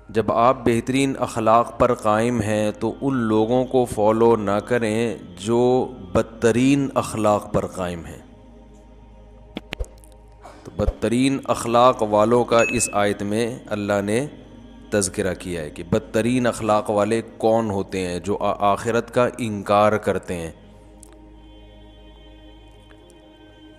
جب آپ بہترین اخلاق پر قائم ہیں تو ان لوگوں کو فالو نہ کریں جو بدترین اخلاق پر قائم ہیں. تو بدترین اخلاق والوں کا اس آیت میں اللہ نے تذکرہ کیا ہے کہ بدترین اخلاق والے کون ہوتے ہیں، جو آخرت کا انکار کرتے ہیں.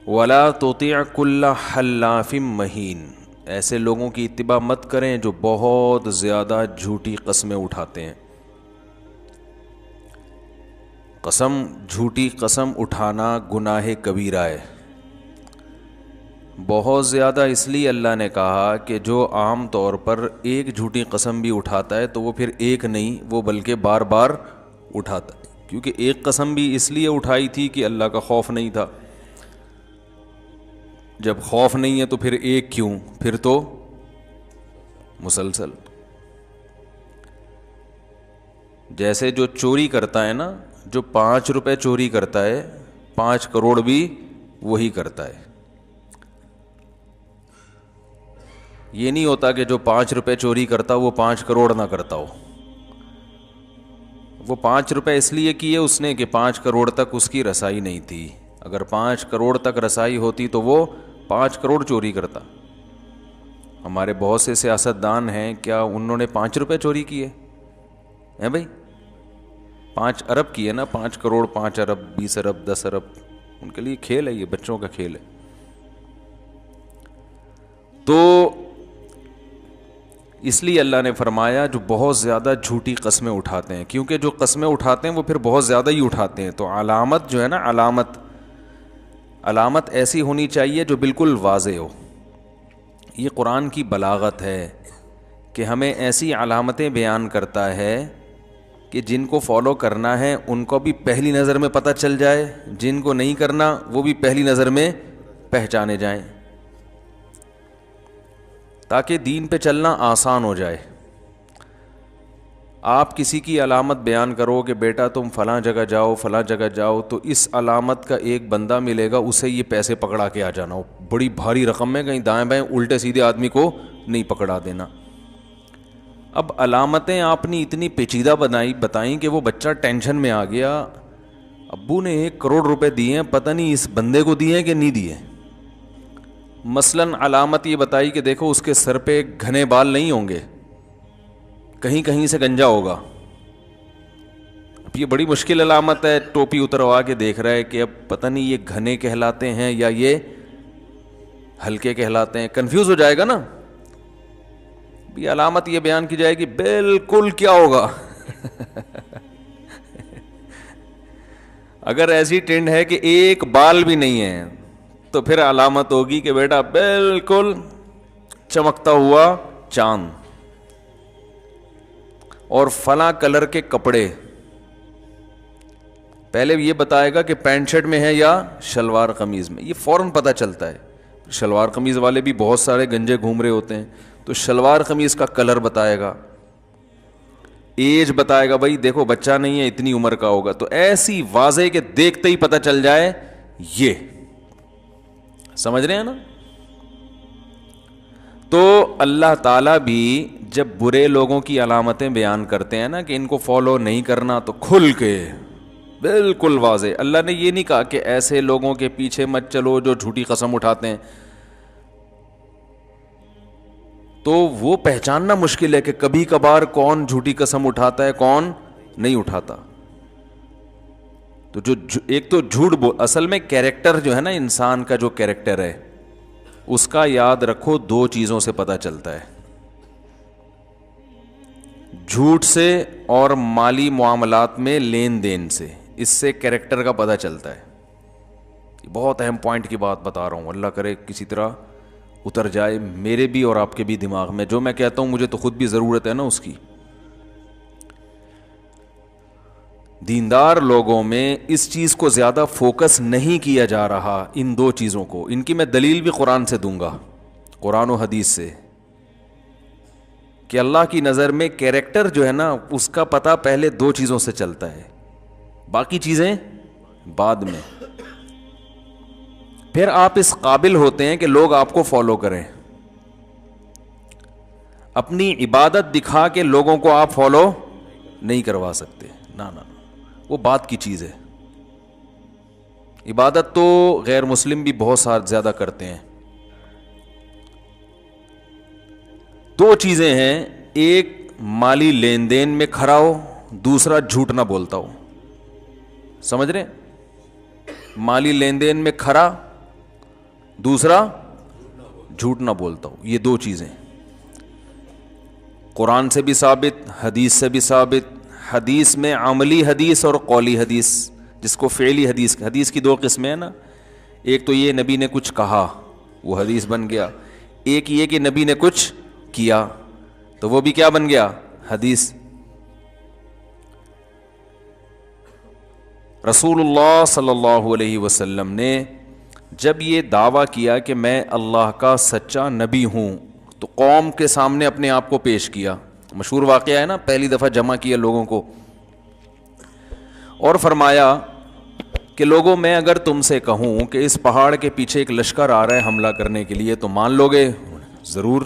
وَلَا تُطِعْ كُلَّ حَلَّافٍ مَّهِينٍ، ایسے لوگوں کی اتباع مت کریں جو بہت زیادہ جھوٹی قسمیں اٹھاتے ہیں. جھوٹی قسم اٹھانا گناہ کبیرہ ہے. بہت زیادہ اس لیے اللہ نے کہا کہ جو عام طور پر ایک جھوٹی قسم بھی اٹھاتا ہے تو وہ پھر ایک نہیں، وہ بلکہ بار بار اٹھاتا ہے، کیونکہ ایک قسم بھی اس لیے اٹھائی تھی کہ اللہ کا خوف نہیں تھا. جب خوف نہیں ہے تو پھر ایک کیوں، پھر تو مسلسل. جیسے جو چوری کرتا ہے نا، جو 5 روپے چوری کرتا ہے 5 کروڑ بھی وہی کرتا ہے. یہ نہیں ہوتا کہ جو 5 روپے چوری کرتا وہ 5 کروڑ نہ کرتا ہو. وہ 5 روپے اس لیے کیے اس نے کہ 5 کروڑ تک اس کی رسائی نہیں تھی. اگر 5 کروڑ تک رسائی ہوتی تو وہ 5 کروڑ چوری کرتا. ہمارے بہت سے سیاستدان ہیں، کیا انہوں نے 5 روپے چوری کیے ہیں بھائی؟ 5 ارب کیے نا، 5 کروڑ، 5 ارب، 20 ارب، 10 ارب. ان کے لیے کھیل ہے، یہ بچوں کا کھیل ہے. تو اس لیے اللہ نے فرمایا جو بہت زیادہ جھوٹی قسمیں اٹھاتے ہیں، کیونکہ جو قسمیں اٹھاتے ہیں وہ پھر بہت زیادہ ہی اٹھاتے ہیں. تو علامت جو ہے نا، علامت ایسی ہونی چاہیے جو بالکل واضح ہو. یہ قرآن کی بلاغت ہے کہ ہمیں ایسی علامتیں بیان کرتا ہے کہ جن کو فالو کرنا ہے ان کو بھی پہلی نظر میں پتہ چل جائے، جن کو نہیں کرنا وہ بھی پہلی نظر میں پہچانے جائیں، تاکہ دین پہ چلنا آسان ہو جائے. آپ کسی کی علامت بیان کرو کہ بیٹا تم فلاں جگہ جاؤ، فلاں جگہ جاؤ، تو اس علامت کا ایک بندہ ملے گا، اسے یہ پیسے پکڑا کے آ جانا ہو، بڑی بھاری رقم میں، کہیں دائیں بائیں الٹے سیدھے آدمی کو نہیں پکڑا دینا. اب علامتیں آپ نے اتنی پیچیدہ بتائیں کہ وہ بچہ ٹینشن میں آ گیا. ابو نے 1 کروڑ روپے دیے ہیں، پتہ نہیں اس بندے کو دیے کہ نہیں دیے. مثلاً علامت یہ بتائی کہ دیکھو اس کے سر پہ گھنے بال نہیں ہوں گے، کہیں کہیں سے گنجا ہوگا. اب یہ بڑی مشکل علامت ہے. ٹوپی اتروا کے دیکھ رہا ہے کہ اب پتہ نہیں یہ گھنے کہلاتے ہیں یا یہ ہلکے کہلاتے ہیں، کنفیوز ہو جائے گا نا. یہ علامت یہ بیان کی جائے گی بالکل کیا ہوگا. اگر ایسی ٹرینڈ ہے کہ ایک بال بھی نہیں ہے تو پھر علامت ہوگی کہ بیٹا بالکل چمکتا ہوا چاند، اور فلاں کلر کے کپڑے. پہلے یہ بتائے گا کہ پینٹ شرٹ میں ہے یا شلوار قمیض میں، یہ فوراً پتہ چلتا ہے. شلوار قمیض والے بھی بہت سارے گنجے گھوم رہے ہوتے ہیں، تو شلوار قمیض کا کلر بتائے گا، ایج بتائے گا، بھائی دیکھو بچہ نہیں ہے اتنی عمر کا ہوگا. تو ایسی واضح کہ دیکھتے ہی پتہ چل جائے. یہ سمجھ رہے ہیں نا؟ تو اللہ تعالیٰ بھی جب برے لوگوں کی علامتیں بیان کرتے ہیں نا کہ ان کو فالو نہیں کرنا، تو کھل کے بالکل واضح. اللہ نے یہ نہیں کہا کہ ایسے لوگوں کے پیچھے مت چلو جو جھوٹی قسم اٹھاتے ہیں. تو وہ پہچاننا مشکل ہے کہ کبھی کبھار کون جھوٹی قسم اٹھاتا ہے کون نہیں اٹھاتا. تو جو ایک تو جھوٹ اصل میں کیریکٹر جو ہے نا، انسان کا جو کیریکٹر ہے اس کا یاد رکھو 2 چیزوں سے پتہ چلتا ہے، جھوٹ سے اور مالی معاملات میں لین دین سے. اس سے کیریکٹر کا پتہ چلتا ہے. بہت اہم پوائنٹ کی بات بتا رہا ہوں، اللہ کرے کسی طرح اتر جائے میرے بھی اور آپ کے بھی دماغ میں. جو میں کہتا ہوں مجھے تو خود بھی ضرورت ہے نا اس کی. دیندار لوگوں میں اس چیز کو زیادہ فوکس نہیں کیا جا رہا، ان 2 چیزوں کو. ان کی میں دلیل بھی قرآن سے دوں گا، قرآن و حدیث سے، کہ اللہ کی نظر میں کیریکٹر جو ہے نا اس کا پتہ پہلے 2 چیزوں سے چلتا ہے، باقی چیزیں بعد میں. پھر آپ اس قابل ہوتے ہیں کہ لوگ آپ کو فالو کریں. اپنی عبادت دکھا کے لوگوں کو آپ فالو نہیں کروا سکتے. نا نا وہ بات کی چیز ہے. عبادت تو غیر مسلم بھی بہت زیادہ کرتے ہیں. دو چیزیں ہیں, ایک مالی لین دین میں کھڑا ہو, دوسرا جھوٹ نہ بولتا ہو. سمجھ رہے؟ مالی لین دین میں کھڑا, دوسرا جھوٹ نہ بولتا ہو. یہ دو چیزیں قرآن سے بھی ثابت, حدیث سے بھی ثابت. حدیث میں عملی حدیث اور قولی حدیث, جس کو فعلی حدیث. حدیث کی دو قسمیں ہیں نا, ایک تو یہ نبی نے کچھ کہا وہ حدیث بن گیا, ایک یہ کہ نبی نے کچھ کیا تو وہ بھی کیا بن گیا, حدیث. رسول اللہ صلی اللہ علیہ وسلم نے جب یہ دعویٰ کیا کہ میں اللہ کا سچا نبی ہوں تو قوم کے سامنے اپنے آپ کو پیش کیا. مشہور واقعہ ہے نا, پہلی دفعہ جمع کیا لوگوں کو اور فرمایا کہ لوگوں میں اگر تم سے کہوں کہ اس پہاڑ کے پیچھے ایک لشکر آ رہا ہے حملہ کرنے کے لیے تو مان لو گے؟ ضرور.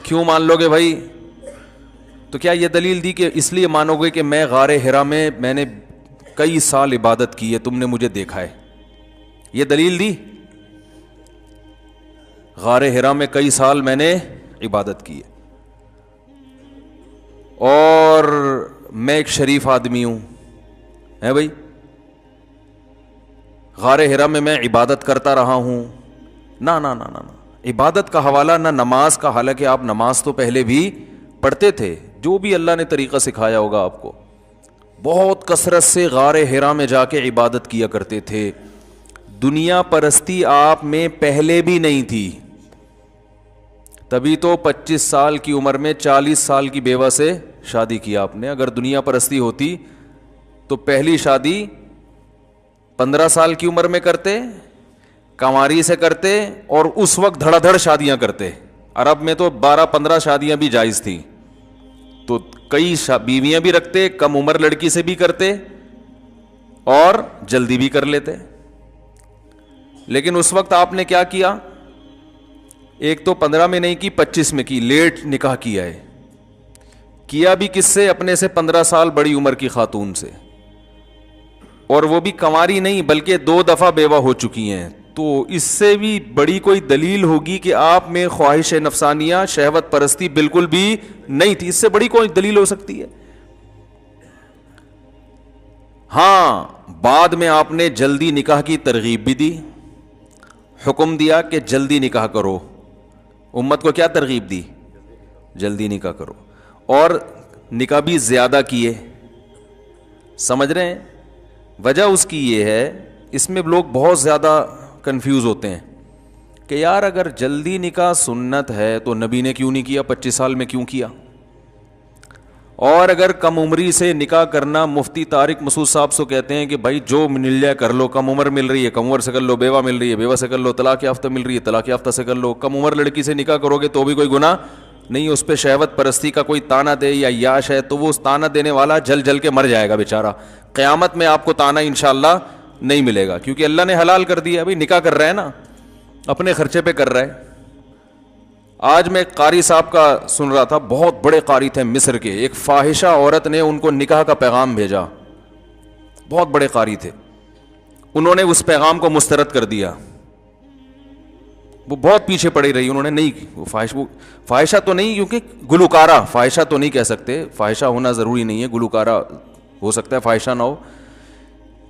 کیوں مان لو گے بھائی؟ تو کیا یہ دلیل دی کہ اس لیے مانو گے کہ میں غار حرا میں نے کئی سال عبادت کی ہے, تم نے مجھے دیکھا ہے؟ یہ دلیل دی؟ غار حرا میں کئی سال میں نے عبادت کی ہے اور میں ایک شریف آدمی ہوں, ہے بھائی؟ غار حرا میں عبادت کرتا رہا ہوں. نا نا نا نا عبادت کا حوالہ نہ نماز کا, حالانکہ آپ نماز تو پہلے بھی پڑھتے تھے, جو بھی اللہ نے طریقہ سکھایا ہوگا آپ کو. بہت کثرت سے غار حرا میں جا کے عبادت کیا کرتے تھے. دنیا پرستی آپ میں پہلے بھی نہیں تھی, تبھی تو 25 سال کی عمر میں 40 سال کی بیوہ سے شادی کی آپ نے. اگر دنیا پرستی ہوتی تو پہلی شادی 15 سال کی عمر میں کرتے, کنواری سے کرتے, اور اس وقت دھڑا دھڑ شادیاں کرتے. عرب میں تو 12-15 شادیاں بھی جائز تھیں, تو کئی بیویاں بھی رکھتے, کم عمر لڑکی سے بھی کرتے اور جلدی بھی کر لیتے. لیکن اس وقت آپ نے کیا کیا؟ ایک تو 15 میں نہیں کی, 25 میں کی, لیٹ نکاح کیا ہے. کیا بھی کس سے؟ اپنے سے 15 سال بڑی عمر کی خاتون سے, اور وہ بھی کنواری نہیں بلکہ 2 دفعہ بیوہ ہو چکی ہیں. تو اس سے بھی بڑی کوئی دلیل ہوگی کہ آپ میں خواہش نفسانیہ, شہوت پرستی بالکل بھی نہیں تھی. اس سے بڑی کوئی دلیل ہو سکتی ہے؟ ہاں, بعد میں آپ نے جلدی نکاح کی ترغیب بھی دی, حکم دیا کہ جلدی نکاح کرو. امت کو کیا ترغیب دی؟ جلدی نکاح کرو, اور نکاح بھی زیادہ کیے. سمجھ رہے ہیں؟ وجہ اس کی یہ ہے, اس میں لوگ بہت زیادہ کنفیوز ہوتے ہیں کہ یار اگر جلدی نکاح سنت ہے تو نبی نے کیوں نہیں کیا, 25 سال میں کیوں کیا؟ اور اگر کم عمری سے نکاح کرنا, مفتی طارق مسعود صاحب سے کہتے ہیں کہ بھائی جو مل جائے کر لو, کم عمر مل رہی ہے کم عمر سے کر لو, بیوہ مل رہی ہے بیوہ سے کر لو, طلاق یافتہ مل رہی ہے طلاق یافتہ سے کر لو. کم عمر لڑکی سے نکاح کرو گے تو بھی کوئی گناہ نہیں, اس پہ شہوت پرستی کا کوئی تانا دے یا یاش ہے تو وہ اس تانا دینے والا جل جل کے مر جائے گا بیچارہ. قیامت میں آپ کو تانا انشاءاللہ نہیں ملے گا, کیونکہ اللہ نے حلال کر دیا. بھائی نکاح کر رہا ہے نا, اپنے خرچے پہ کر رہا ہے. آج میں قاری صاحب کا سن رہا تھا, بہت بڑے قاری تھے مصر کے, ایک فاحشہ عورت نے ان کو نکاح کا پیغام بھیجا, بہت بڑے قاری تھے, انہوں نے اس پیغام کو مسترد کر دیا. وہ بہت پیچھے پڑی رہی, انہوں نے نہیں, وہ فاحشہ تو نہیں, کیونکہ گلوکارہ, فاحشہ تو نہیں کہہ سکتے, فاحشہ ہونا ضروری نہیں ہے, گلوکارہ ہو سکتا ہے فاحشہ نہ ہو.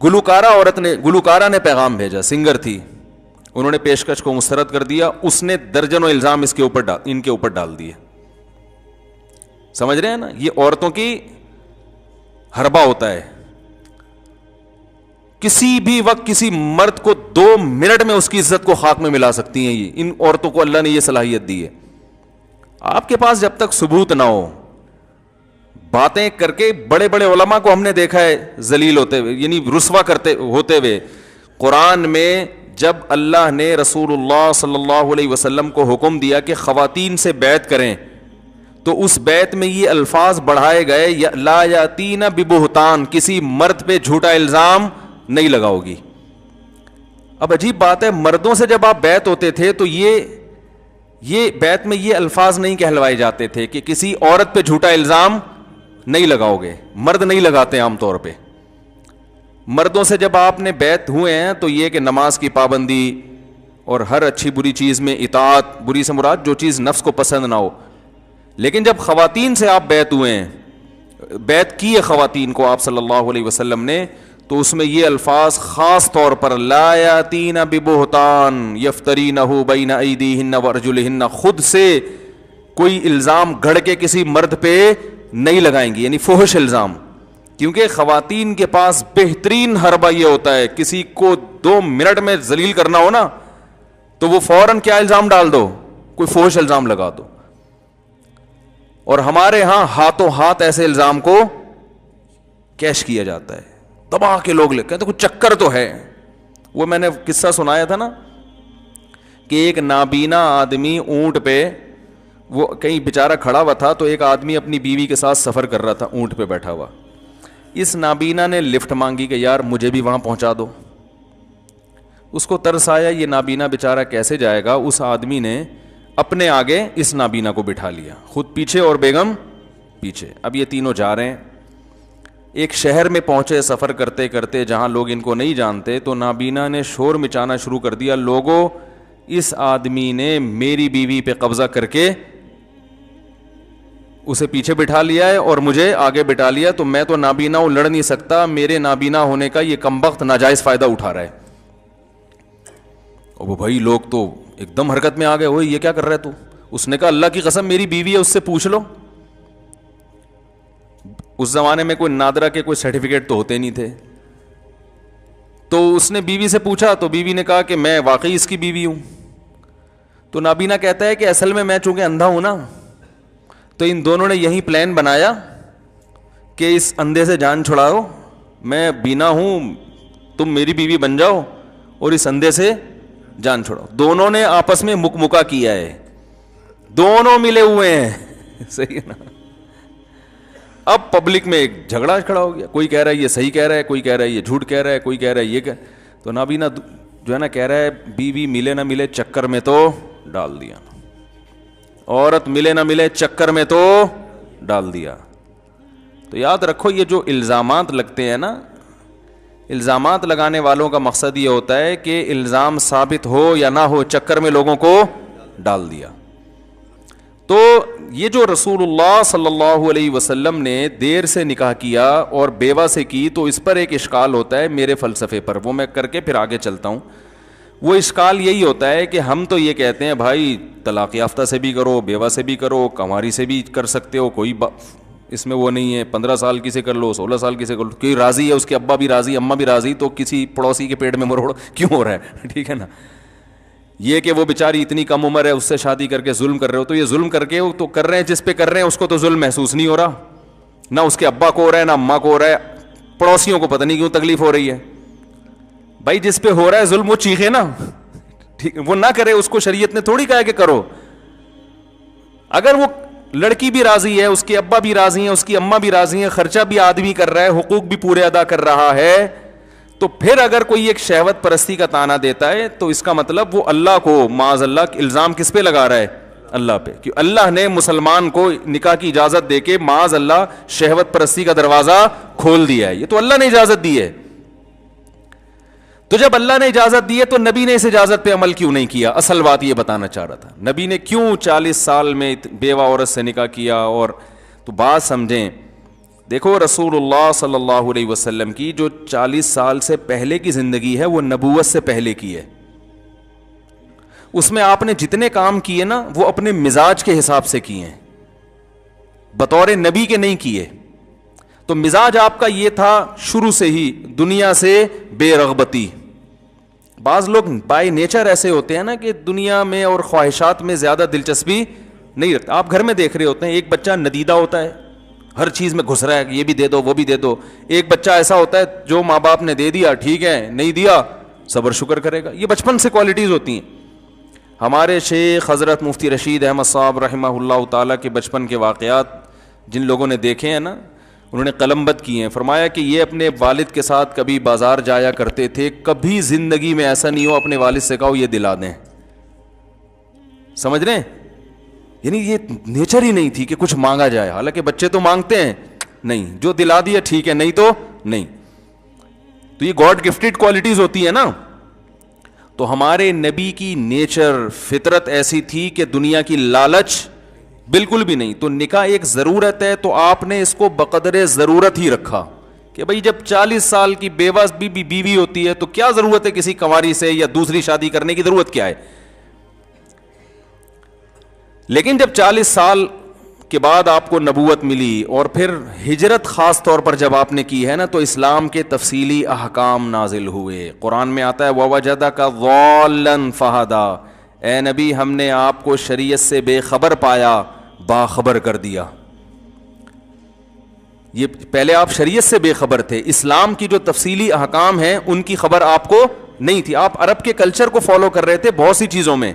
گلوکارہ نے پیغام بھیجا, سنگر تھی, انہوں نے پیشکش کو مسترد کر دیا. اس نے درجنوں الزام ان کے اوپر ڈال دیے. سمجھ رہے ہیں نا, یہ عورتوں کی حربہ ہوتا ہے. کسی بھی وقت کسی مرد کو 2 منٹ میں اس کی عزت کو خاک میں ملا سکتی ہیں. یہ ان عورتوں کو اللہ نے یہ صلاحیت دی ہے. آپ کے پاس جب تک ثبوت نہ ہو, باتیں کر کے, بڑے بڑے علماء کو ہم نے دیکھا ہے ذلیل ہوتے ہوئے, یعنی رسوا ہوتے ہوئے. قرآن میں جب اللہ نے رسول اللہ صلی اللہ علیہ وسلم کو حکم دیا کہ خواتین سے بیعت کریں, تو اس بیعت میں یہ الفاظ بڑھائے گئے, لا یاتین ببہتان, کسی مرد پہ جھوٹا الزام نہیں لگاؤ گی. اب عجیب بات ہے, مردوں سے جب آپ بیعت ہوتے تھے تو یہ بیت میں یہ الفاظ نہیں کہلوائے جاتے تھے کہ کسی عورت پہ جھوٹا الزام نہیں لگاؤ گے. مرد نہیں لگاتے عام طور پہ. مردوں سے جب آپ نے بیت ہوئے ہیں تو یہ کہ نماز کی پابندی اور ہر اچھی بری چیز میں اطاعت, بری سے مراد جو چیز نفس کو پسند نہ ہو. لیکن جب خواتین سے آپ بیت ہوئے ہیں, بیت کی ہے خواتین کو آپ صلی اللہ علیہ وسلم نے, تو اس میں یہ الفاظ خاص طور پر لا یاتین ببہتان یفترینہ بین ایدیہن وارجلہن, خود سے کوئی الزام گھڑ کے کسی مرد پہ نہیں لگائیں گی, یعنی فحش الزام. کیونکہ خواتین کے پاس بہترین حربہ یہ ہوتا ہے, کسی کو 2 منٹ میں ذلیل کرنا ہو نا تو وہ فوراً کیا الزام ڈال دو, کوئی فحش الزام لگا دو. اور ہمارے ہاں ہاتھوں ہاتھ ایسے الزام کو کیش کیا جاتا ہے, دبا کے لوگ کہتے کچھ چکر تو ہے. وہ میں نے قصہ سنایا تھا نا کہ ایک نابینا آدمی اونٹ پہ, وہ کہیں بیچارہ کھڑا ہوا تھا تو ایک آدمی اپنی بیوی کے ساتھ سفر کر رہا تھا اونٹ پہ بیٹھا ہوا. اس نابینا نے لفٹ مانگی کہ یار مجھے بھی وہاں پہنچا دو. اس کو ترس آیا یہ نابینا بیچارہ کیسے جائے گا. اس آدمی نے اپنے آگے اس نابینا کو بٹھا لیا, خود پیچھے اور بیگم پیچھے. اب یہ تینوں جا رہے ہیں. ایک شہر میں پہنچے سفر کرتے کرتے جہاں لوگ ان کو نہیں جانتے, تو نابینا نے شور مچانا شروع کر دیا, لوگوں اس آدمی نے میری بیوی پہ قبضہ کر کے اسے پیچھے بٹھا لیا ہے اور مجھے آگے بٹھا لیا, تو میں تو نابینا ہوں, لڑ نہیں سکتا, میرے نابینا ہونے کا یہ کمبخت ناجائز فائدہ اٹھا رہا ہے. اور وہ بھائی لوگ تو ایک دم حرکت میں آ گئے, ہوئے یہ کیا کر رہا ہے تو. اس نے کہا اللہ کی قسم میری بیوی ہے, اس سے پوچھ لو. اس زمانے میں کوئی نادرا کے کوئی سرٹیفکیٹ تو ہوتے نہیں تھے, تو اس نے بیوی سے پوچھا تو بیوی نے کہا کہ میں واقعی اس کی بیوی ہوں. تو نابینا کہتا ہے کہ اصل میں چونکہ اندھا ہوں نا, تو ان دونوں نے یہی پلان بنایا کہ اس اندھے سے جان چھڑاؤ, میں بینا ہوں, تم میری بیوی بن جاؤ اور اس اندھے سے جان چھڑاؤ. دونوں نے آپس میں مکمکا کیا ہے, دونوں ملے ہوئے ہیں. صحیح ہے نا. اب پبلک میں ایک جھگڑا کھڑا ہو گیا, کوئی کہہ رہا ہے یہ صحیح کہہ رہا ہے, کوئی کہہ رہا ہے یہ جھوٹ کہہ رہا ہے, کوئی کہہ رہا ہے یہ تو نابینا جو ہے نا کہہ رہا ہے بیوی ملے نہ ملے چکر میں تو ڈال دیا, عورت ملے نہ ملے چکر میں تو ڈال دیا. تو یاد رکھو یہ جو الزامات لگتے ہیں نا, الزامات لگانے والوں کا مقصد یہ ہوتا ہے کہ الزام ثابت ہو یا نہ ہو, چکر میں لوگوں کو ڈال دیا. تو یہ جو رسول اللہ صلی اللہ علیہ وسلم نے دیر سے نکاح کیا اور بیوہ سے کی, تو اس پر ایک اشکال ہوتا ہے میرے فلسفے پر, وہ میں کر کے پھر آگے چلتا ہوں. وہ اشکال یہی ہوتا ہے کہ ہم تو یہ کہتے ہیں بھائی طلاق یافتہ سے بھی کرو, بیوہ سے بھی کرو, کنواری سے بھی کر سکتے ہو, کوئی اس میں وہ نہیں ہے, 15 سال کی سے کر لو, 16 سال کی سے کر لو, کوئی راضی ہے, اس کے ابا بھی راضی, اماں بھی راضی, تو کسی پڑوسی کے پیٹ میں مروڑ کیوں ہو رہا ہے. ٹھیک ہے نا. یہ کہ وہ بیچاری اتنی کم عمر ہے اس سے شادی کر کے ظلم کر رہے ہو, تو یہ ظلم کر کے تو کر رہے ہیں, جس پہ کر رہے ہیں اس کو تو ظلم محسوس نہیں ہو رہا, نہ اس کے ابا کو ہو رہا ہے نہ اماں کو ہو رہا ہے, پڑوسیوں کو پتہ نہیں کیوں تکلیف ہو رہی ہے. بھائی جس پہ ہو رہا ہے ظلم وہ چیخے نا, ٹھیک, وہ نہ کرے, اس کو شریعت نے تھوڑی کہا کہ کرو. اگر وہ لڑکی بھی راضی ہے, اس کے ابا بھی راضی ہیں, اس کی اماں بھی راضی ہیں, خرچہ بھی آدمی کر رہا ہے, حقوق بھی پورے ادا کر رہا ہے, تو پھر اگر کوئی ایک شہوت پرستی کا تانا دیتا ہے تو اس کا مطلب وہ اللہ کو معاذ اللہ الزام کس پہ لگا رہا ہے, اللہ پہ, کہ اللہ نے مسلمان کو نکاح کی اجازت دے کے معاذ اللہ شہوت پرستی کا دروازہ کھول دیا ہے. یہ تو اللہ نے اجازت دی ہے. تو جب اللہ نے اجازت دی ہے تو نبی نے اس اجازت پہ عمل کیوں نہیں کیا؟ اصل بات یہ بتانا چاہ رہا تھا, نبی نے کیوں 40 سال میں بیوہ عورت سے نکاح کیا. اور تو بات سمجھیں, دیکھو رسول اللہ صلی اللہ علیہ وسلم کی جو 40 سال سے پہلے کی زندگی ہے وہ نبوت سے پہلے کی ہے. اس میں آپ نے جتنے کام کیے نا وہ اپنے مزاج کے حساب سے کیے ہیں, بطور نبی کے نہیں کیے. تو مزاج آپ کا یہ تھا شروع سے ہی دنیا سے بے رغبتی. بعض لوگ بائی نیچر ایسے ہوتے ہیں نا کہ دنیا میں اور خواہشات میں زیادہ دلچسپی نہیں رکھتا. آپ گھر میں دیکھ رہے ہوتے ہیں ایک بچہ ندیدہ ہوتا ہے, ہر چیز میں گھس رہا ہے, یہ بھی دے دو وہ بھی دے دو. ایک بچہ ایسا ہوتا ہے جو ماں باپ نے دے دیا ٹھیک ہے, نہیں دیا صبر شکر کرے گا. یہ بچپن سے کوالٹیز ہوتی ہیں. ہمارے شیخ حضرت مفتی رشید احمد صاحب رحمہ اللہ تعالیٰ کے بچپن کے واقعات جن لوگوں نے دیکھے ہیں نا, انہوں نے قلم بند کیے ہیں. فرمایا کہ یہ اپنے والد کے ساتھ کبھی بازار جایا کرتے تھے, کبھی زندگی میں ایسا نہیں ہو اپنے والد سے کہو یہ دلا دیں. سمجھ رہے ہیں؟ یعنی یہ نیچر ہی نہیں تھی کہ کچھ مانگا جائے. حالانکہ بچے تو مانگتے ہیں, نہیں, جو دلا دیا ٹھیک ہے, نہیں تو نہیں. تو یہ گاڈ گفٹڈ کوالٹیز ہوتی ہے نا. تو ہمارے نبی کی نیچر, فطرت ایسی تھی کہ دنیا کی لالچ بالکل بھی نہیں. تو نکاح ایک ضرورت ہے, تو آپ نے اس کو بقدر ضرورت ہی رکھا کہ بھئی جب 40 سال کی بیوہ بیوی ہوتی ہے تو کیا ضرورت ہے کسی کنواری سے یا دوسری شادی کرنے کی ضرورت کیا ہے. لیکن جب 40 سال کے بعد آپ کو نبوت ملی اور پھر ہجرت خاص طور پر جب آپ نے کی ہے نا, تو اسلام کے تفصیلی احکام نازل ہوئے. قرآن میں آتا ہے وَوَجَدَكَ ضَالًّا فَهَدَىٰ, اے نبی ہم نے آپ کو شریعت سے بے خبر پایا, باخبر کر دیا. یہ پہلے آپ شریعت سے بے خبر تھے, اسلام کی جو تفصیلی احکام ہیں ان کی خبر آپ کو نہیں تھی. آپ عرب کے کلچر کو فالو کر رہے تھے بہت سی چیزوں میں.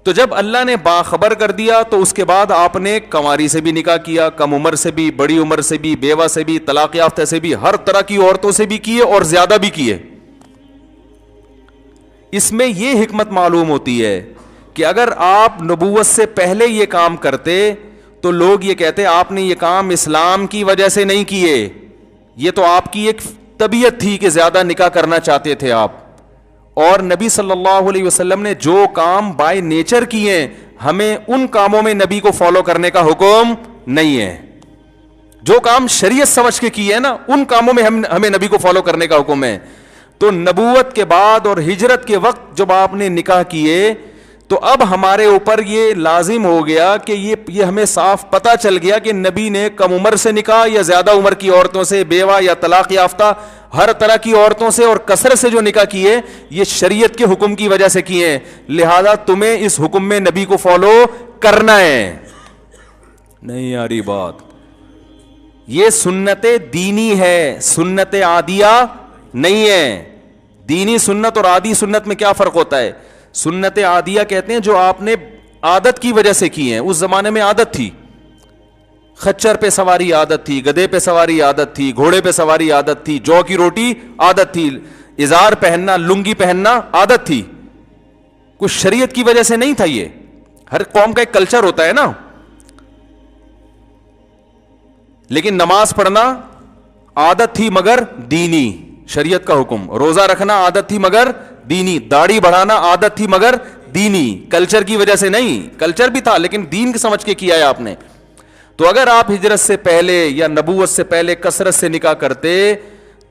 تو جب اللہ نے باخبر کر دیا تو اس کے بعد آپ نے کنواری سے بھی نکاح کیا, کم عمر سے بھی, بڑی عمر سے بھی, بیوہ سے بھی, طلاق یافتہ سے بھی, ہر طرح کی عورتوں سے بھی کیے اور زیادہ بھی کیے. اس میں یہ حکمت معلوم ہوتی ہے کہ اگر آپ نبوت سے پہلے یہ کام کرتے تو لوگ یہ کہتے آپ نے یہ کام اسلام کی وجہ سے نہیں کیے, یہ تو آپ کی ایک طبیعت تھی کہ زیادہ نکاح کرنا چاہتے تھے آپ. اور نبی صلی اللہ علیہ وسلم نے جو کام بائی نیچر کیے, ہمیں ان کاموں میں نبی کو فالو کرنے کا حکم نہیں ہے. جو کام شریعت سمجھ کے کیے ہیں نا, ان کاموں میں ہمیں نبی کو فالو کرنے کا حکم ہے. تو نبوت کے بعد اور ہجرت کے وقت جب آپ نے نکاح کیے تو اب ہمارے اوپر یہ لازم ہو گیا کہ یہ ہمیں صاف پتہ چل گیا کہ نبی نے کم عمر سے نکاح یا زیادہ عمر کی عورتوں سے, بیوہ یا طلاق یافتہ, ہر طرح کی عورتوں سے اور کثرت سے جو نکاح کیے یہ شریعت کے حکم کی وجہ سے کیے ہیں. لہذا تمہیں اس حکم میں نبی کو فالو کرنا ہے. نہیں آ رہی بات؟ یہ سنت دینی ہے, سنت عادیہ نہیں ہے. دینی سنت اور عادی سنت میں کیا فرق ہوتا ہے؟ سنت عادیہ کہتے ہیں جو آپ نے عادت کی وجہ سے کی ہیں. اس زمانے میں عادت تھی, خچر پہ سواری عادت تھی, گدھے پہ سواری عادت تھی, گھوڑے پہ سواری عادت تھی, جو کی روٹی عادت تھی, ازار پہننا, لنگی پہننا عادت تھی. کچھ شریعت کی وجہ سے نہیں تھا. یہ ہر قوم کا ایک کلچر ہوتا ہے نا. لیکن نماز پڑھنا عادت تھی مگر دینی, شریعت کا حکم. روزہ رکھنا عادت تھی مگر دینی. داڑھی بڑھانا عادت تھی مگر دینی, کلچر کی وجہ سے نہیں. کلچر بھی تھا لیکن دین سمجھ کے کیا ہے آپ نے. تو اگر آپ ہجرت سے پہلے یا نبوت سے پہلے کثرت سے نکاح کرتے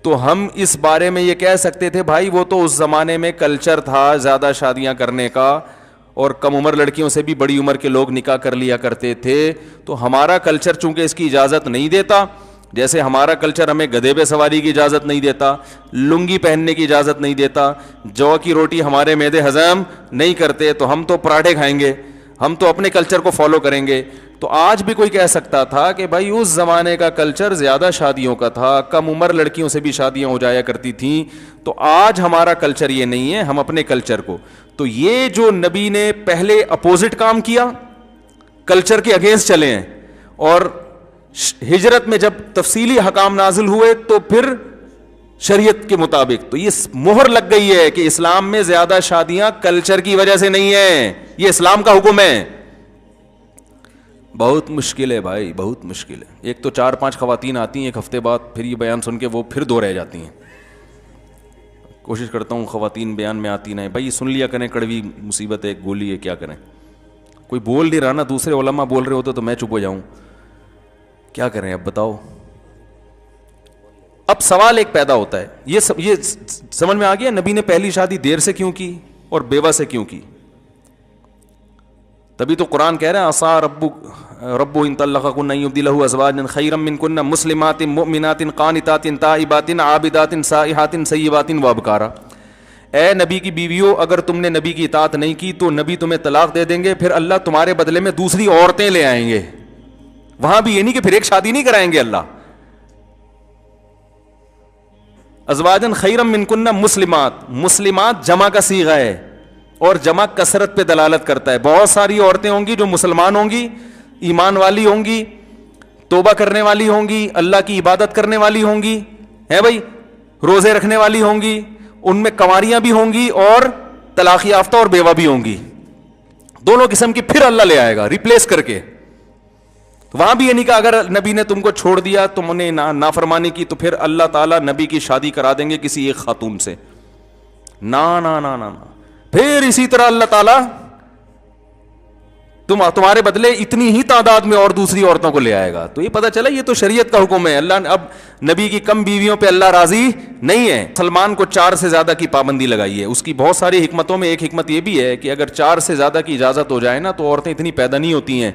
تو ہم اس بارے میں یہ کہہ سکتے تھے بھائی وہ تو اس زمانے میں کلچر تھا زیادہ شادیاں کرنے کا, اور کم عمر لڑکیوں سے بھی بڑی عمر کے لوگ نکاح کر لیا کرتے تھے. تو ہمارا کلچر چونکہ اس کی اجازت نہیں دیتا, جیسے ہمارا کلچر ہمیں گدھے پہ سواری کی اجازت نہیں دیتا, لنگی پہننے کی اجازت نہیں دیتا, جو کی روٹی ہمارے معدے ہضم نہیں کرتے, تو ہم تو پراٹھے کھائیں گے, ہم تو اپنے کلچر کو فالو کریں گے. تو آج بھی کوئی کہہ سکتا تھا کہ بھائی اس زمانے کا کلچر زیادہ شادیوں کا تھا, کم عمر لڑکیوں سے بھی شادیاں ہو جایا کرتی تھیں, تو آج ہمارا کلچر یہ نہیں ہے, ہم اپنے کلچر کو. تو یہ جو نبی نے پہلے اپوزٹ کام کیا, کلچر کے اگینسٹ چلے ہیں, اور ہجرت میں جب تفصیلی حکام نازل ہوئے تو پھر شریعت کے مطابق, تو یہ مہر لگ گئی ہے کہ اسلام میں زیادہ شادیاں کلچر کی وجہ سے نہیں ہیں, یہ اسلام کا حکم ہے. بہت مشکل ہے بھائی, بہت مشکل ہے. ایک تو 4-5 خواتین آتی ہیں ایک ہفتے بعد, پھر یہ بیان سن کے وہ پھر دو رہ جاتی ہیں. کوشش کرتا ہوں خواتین بیان میں آتی نہ, بھائی سن لیا کریں, کڑوی مصیبت ہے, گولی ہے, کیا کریں. کوئی بول نہیں رہا نا, دوسرے علماء بول رہے ہوتے تو میں چپ ہو جاؤں, کیا کریں اب بتاؤ. اب سوال ایک پیدا ہوتا ہے, یہ سمجھ میں آ گیا نبی نے پہلی شادی دیر سے کیوں کی اور بیوہ سے کیوں کی. تبھی تو قرآن کہہ رہا ہے عسیٰ رب ان طلقکن ان یبدلہ ازواجا خیرا منکن مسلمات مؤمنات قانتات تائبات عابدات سائحات سیبات وابکارا. اے نبی کی بیویوں, اگر تم نے نبی کی اطاعت نہیں کی تو نبی تمہیں طلاق دے دیں گے, پھر اللہ تمہارے بدلے میں دوسری عورتیں لے آئیں گے. وہاں بھی یہ نہیں کہ پھر ایک شادی نہیں کرائیں گے اللہ. ازواجن خیرا منکن مسلمات, مسلمات جمع کا صیغہ ہے اور جمع کثرت پہ دلالت کرتا ہے. بہت ساری عورتیں ہوں گی جو مسلمان ہوں گی, ایمان والی ہوں گی, توبہ کرنے والی ہوں گی, اللہ کی عبادت کرنے والی ہوں گی, ہے بھائی, روزے رکھنے والی ہوں گی, ان میں کنواریاں بھی ہوں گی اور طلاق یافتہ اور بیوہ بھی ہوں گی, دونوں قسم کی پھر اللہ لے آئے گا ریپلیس کر کے. تو وہاں بھی یہ نہیں کہا اگر نبی نے تم کو چھوڑ دیا, تم نے نافرمانی کی, تو پھر اللہ تعالیٰ نبی کی شادی کرا دیں گے کسی ایک خاتون سے. نا نا نا نا, پھر اسی طرح اللہ تعالیٰ تمہارے بدلے اتنی ہی تعداد میں اور دوسری عورتوں کو لے آئے گا. تو یہ پتہ چلا یہ تو شریعت کا حکم ہے. اللہ نے اب نبی کی کم بیویوں پہ اللہ راضی نہیں ہے. سلمان کو 4 سے زیادہ کی پابندی لگائی ہے. اس کی بہت ساری حکمتوں میں ایک حکمت یہ بھی ہے کہ اگر 4 سے زیادہ کی اجازت ہو جائے نا تو عورتیں اتنی پیدا نہیں ہوتی ہیں.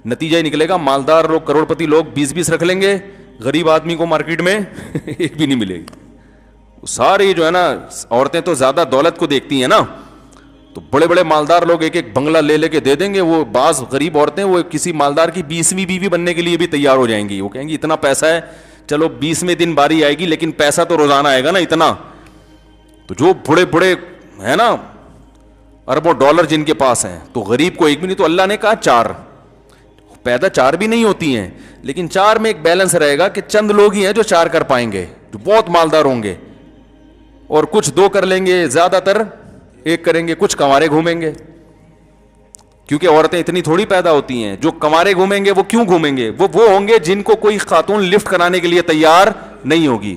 نتیجہ ہی نکلے گا مالدار لوگ کروڑ پتی لوگ 20 رکھ لیں گے, غریب آدمی کو مارکیٹ میں ایک بھی نہیں ملے گی. سارے جو ہے نا عورتیں تو زیادہ دولت کو دیکھتی ہیں نا, تو بڑے بڑے مالدار لوگ ایک ایک بنگلہ لے کے دے دیں گے. وہ بعض غریب عورتیں وہ کسی مالدار کی 20ویں بیوی بننے کے لیے بھی تیار ہو جائیں گی. وہ کہیں گی اتنا پیسہ ہے, چلو 20ویں دن باری آئے گی لیکن پیسہ تو روزانہ آئے گا نا اتنا. تو جو بڑے بڑے ہیں نا اربوں ڈالر جن کے پاس ہیں, تو غریب کو ایک بھی نہیں. تو اللہ نے کہا 4 پیدا 4 بھی نہیں ہوتی ہیں, لیکن 4 میں ایک بیلنس رہے گا کہ چند لوگ ہی ہیں جو 4 کر پائیں گے, جو بہت مالدار ہوں گے, اور کچھ 2 کر لیں گے, زیادہ تر 1 کریں گے, کچھ کنوارے گھومیں گے. کیونکہ عورتیں اتنی تھوڑی پیدا ہوتی ہیں. جو کنوارے گھومیں گے وہ کیوں گھومیں گے؟ وہ ہوں گے جن کو کوئی خاتون لفٹ کرانے کے لیے تیار نہیں ہوگی.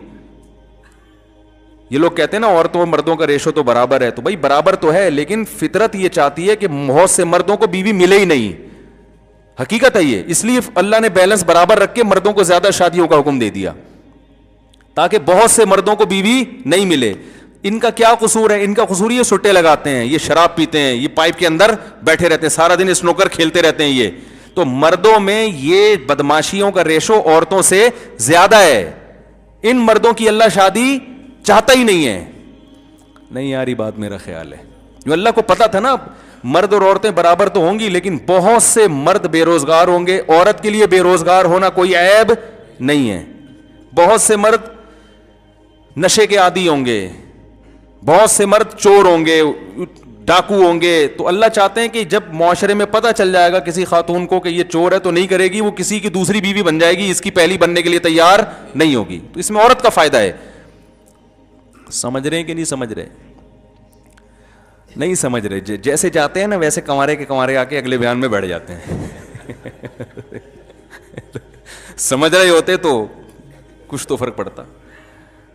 یہ لوگ کہتے ہیں نا عورتوں اور مردوں کا ریشو تو برابر ہے, تو بھائی برابر تو ہے, لیکن فطرت یہ چاہتی ہے کہ بہت سے مردوں کو بیوی ملے ہی نہیں. حقیقت ہے یہ, اس لیے اللہ نے بیلنس برابر رکھ کے مردوں کو زیادہ شادیوں کا حکم دے دیا تاکہ بہت سے مردوں کو بیوی نہیں ملے. ان کا کیا قصور ہے؟ ان کا قصور یہ سٹے لگاتے ہیں, یہ شراب پیتے ہیں, یہ پائپ کے اندر بیٹھے رہتے ہیں, سارا دن سنوکر کھیلتے رہتے ہیں. یہ تو مردوں میں یہ بدماشیوں کا ریشو عورتوں سے زیادہ ہے. ان مردوں کی اللہ شادی چاہتا ہی نہیں ہے. نہیں یار یہ بات میرا خیال ہے. جو اللہ کو پتا تھا نا مرد اور عورتیں برابر تو ہوں گی, لیکن بہت سے مرد بے روزگار ہوں گے. عورت کے لیے بے روزگار ہونا کوئی عیب نہیں ہے. بہت سے مرد نشے کے عادی ہوں گے, بہت سے مرد چور ہوں گے, ڈاکو ہوں گے. تو اللہ چاہتے ہیں کہ جب معاشرے میں پتہ چل جائے گا کسی خاتون کو کہ یہ چور ہے, تو نہیں کرے گی, وہ کسی کی دوسری بیوی بن جائے گی, اس کی پہلی بننے کے لیے تیار نہیں ہوگی. تو اس میں عورت کا فائدہ ہے. سمجھ رہے ہیں کہ نہیں سمجھ رہے؟ نہیں سمجھ رہے. جیسے جاتے ہیں نا ویسے کنوارے کے کنوارے آ کے اگلے بیان میں بیٹھ جاتے ہیں. سمجھ رہے ہوتے تو کچھ تو فرق پڑتا.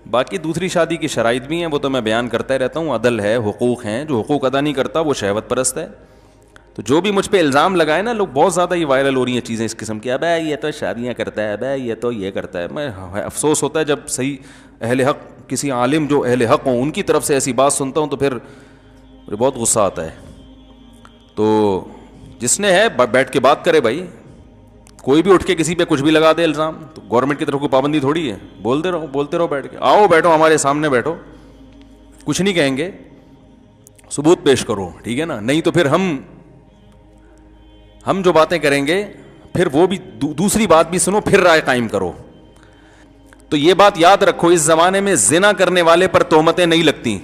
باقی دوسری شادی کی شرائط بھی ہیں, وہ تو میں بیان کرتا ہی رہتا ہوں. عدل ہے, حقوق ہیں. جو حقوق ادا نہیں کرتا وہ شہوت پرست ہے. تو جو بھی مجھ پہ الزام لگائے نا لوگ, بہت زیادہ یہ وائرل ہو رہی ہیں چیزیں اس قسم کی, اب یہ تو شادیاں کرتا ہے, اب یہ تو یہ کرتا ہے. میں افسوس ہوتا ہے جب صحیح اہل حق, کسی عالم جو اہل حق ہوں, ان کی طرف سے ایسی بات سنتا ہوں تو پھر بہت غصہ آتا ہے. تو جس نے ہے بیٹھ کے بات کرے بھائی. کوئی بھی اٹھ کے کسی پہ کچھ بھی لگا دے الزام, تو گورنمنٹ کی طرف کوئی پابندی تھوڑی ہے. بولتے رہو بیٹھ کے, آؤ بیٹھو ہمارے سامنے بیٹھو, کچھ نہیں کہیں گے, ثبوت پیش کرو, ٹھیک ہے نا. نہیں تو پھر ہم جو باتیں کریں گے پھر وہ بھی دوسری بات بھی سنو, پھر رائے قائم کرو. تو یہ بات یاد رکھو, اس زمانے میں زنا کرنے والے پر تہمتیں نہیں لگتی.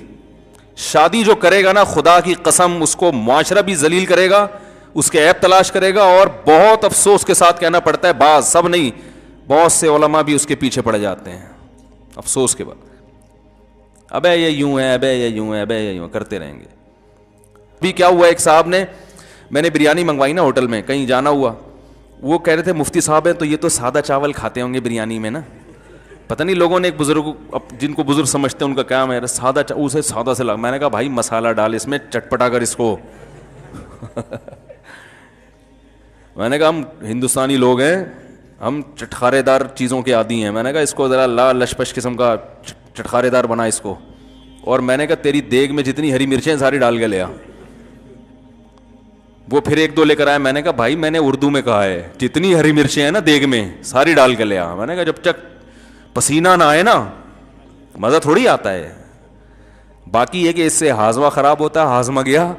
شادی جو کرے گا نا, خدا کی قسم اس کو معاشرہ بھی ذلیل کرے گا, اس کے عیب تلاش کرے گا, اور بہت افسوس کے ساتھ کہنا پڑتا ہے بعض, سب نہیں, بہت سے علماء بھی اس کے پیچھے پڑ جاتے ہیں افسوس کے بعد. ابے یہ یوں ہے, ابے یہ یوں ہے, ابے یہ یوں, کرتے رہیں گے. بھی کیا ہوا, ایک صاحب نے, میں نے بریانی منگوائی نا ہوٹل میں, کہیں جانا ہوا, وہ کہہ رہے تھے مفتی صاحب ہیں تو یہ تو سادہ چاول کھاتے ہوں گے بریانی میں نا. پتہ نہیں لوگوں نے ایک بزرگ, جن کو بزرگ سمجھتے ہیں ان کا کیا ہے, سادہ اسے سادہ سے لگا. میں نے کہا بھائی مسالہ ڈال اس میں, چٹپٹا کر اس کو. میں نے کہا ہم ہندوستانی لوگ ہیں, ہم چٹخارے دار چیزوں کے عادی ہیں. میں نے کہا اس کو ذرا لا لشپش قسم کا چٹخارے دار بنا اس کو. اور میں نے کہا تیری دیگ میں جتنی ہری مرچیں ساری ڈال کے لیا. وہ پھر 1-2 لے کر آیا. میں نے کہا بھائی میں نے اردو میں کہا ہے جتنی ہری مرچیں ہیں نا دیگ میں ساری ڈال کے لیا. میں نے کہا جب تک پسینہ نہ آئے نا مزہ تھوڑی آتا ہے. باقی یہ کہ اس سے ہاضمہ خراب ہوتا ہے, ہاضمہ گیا.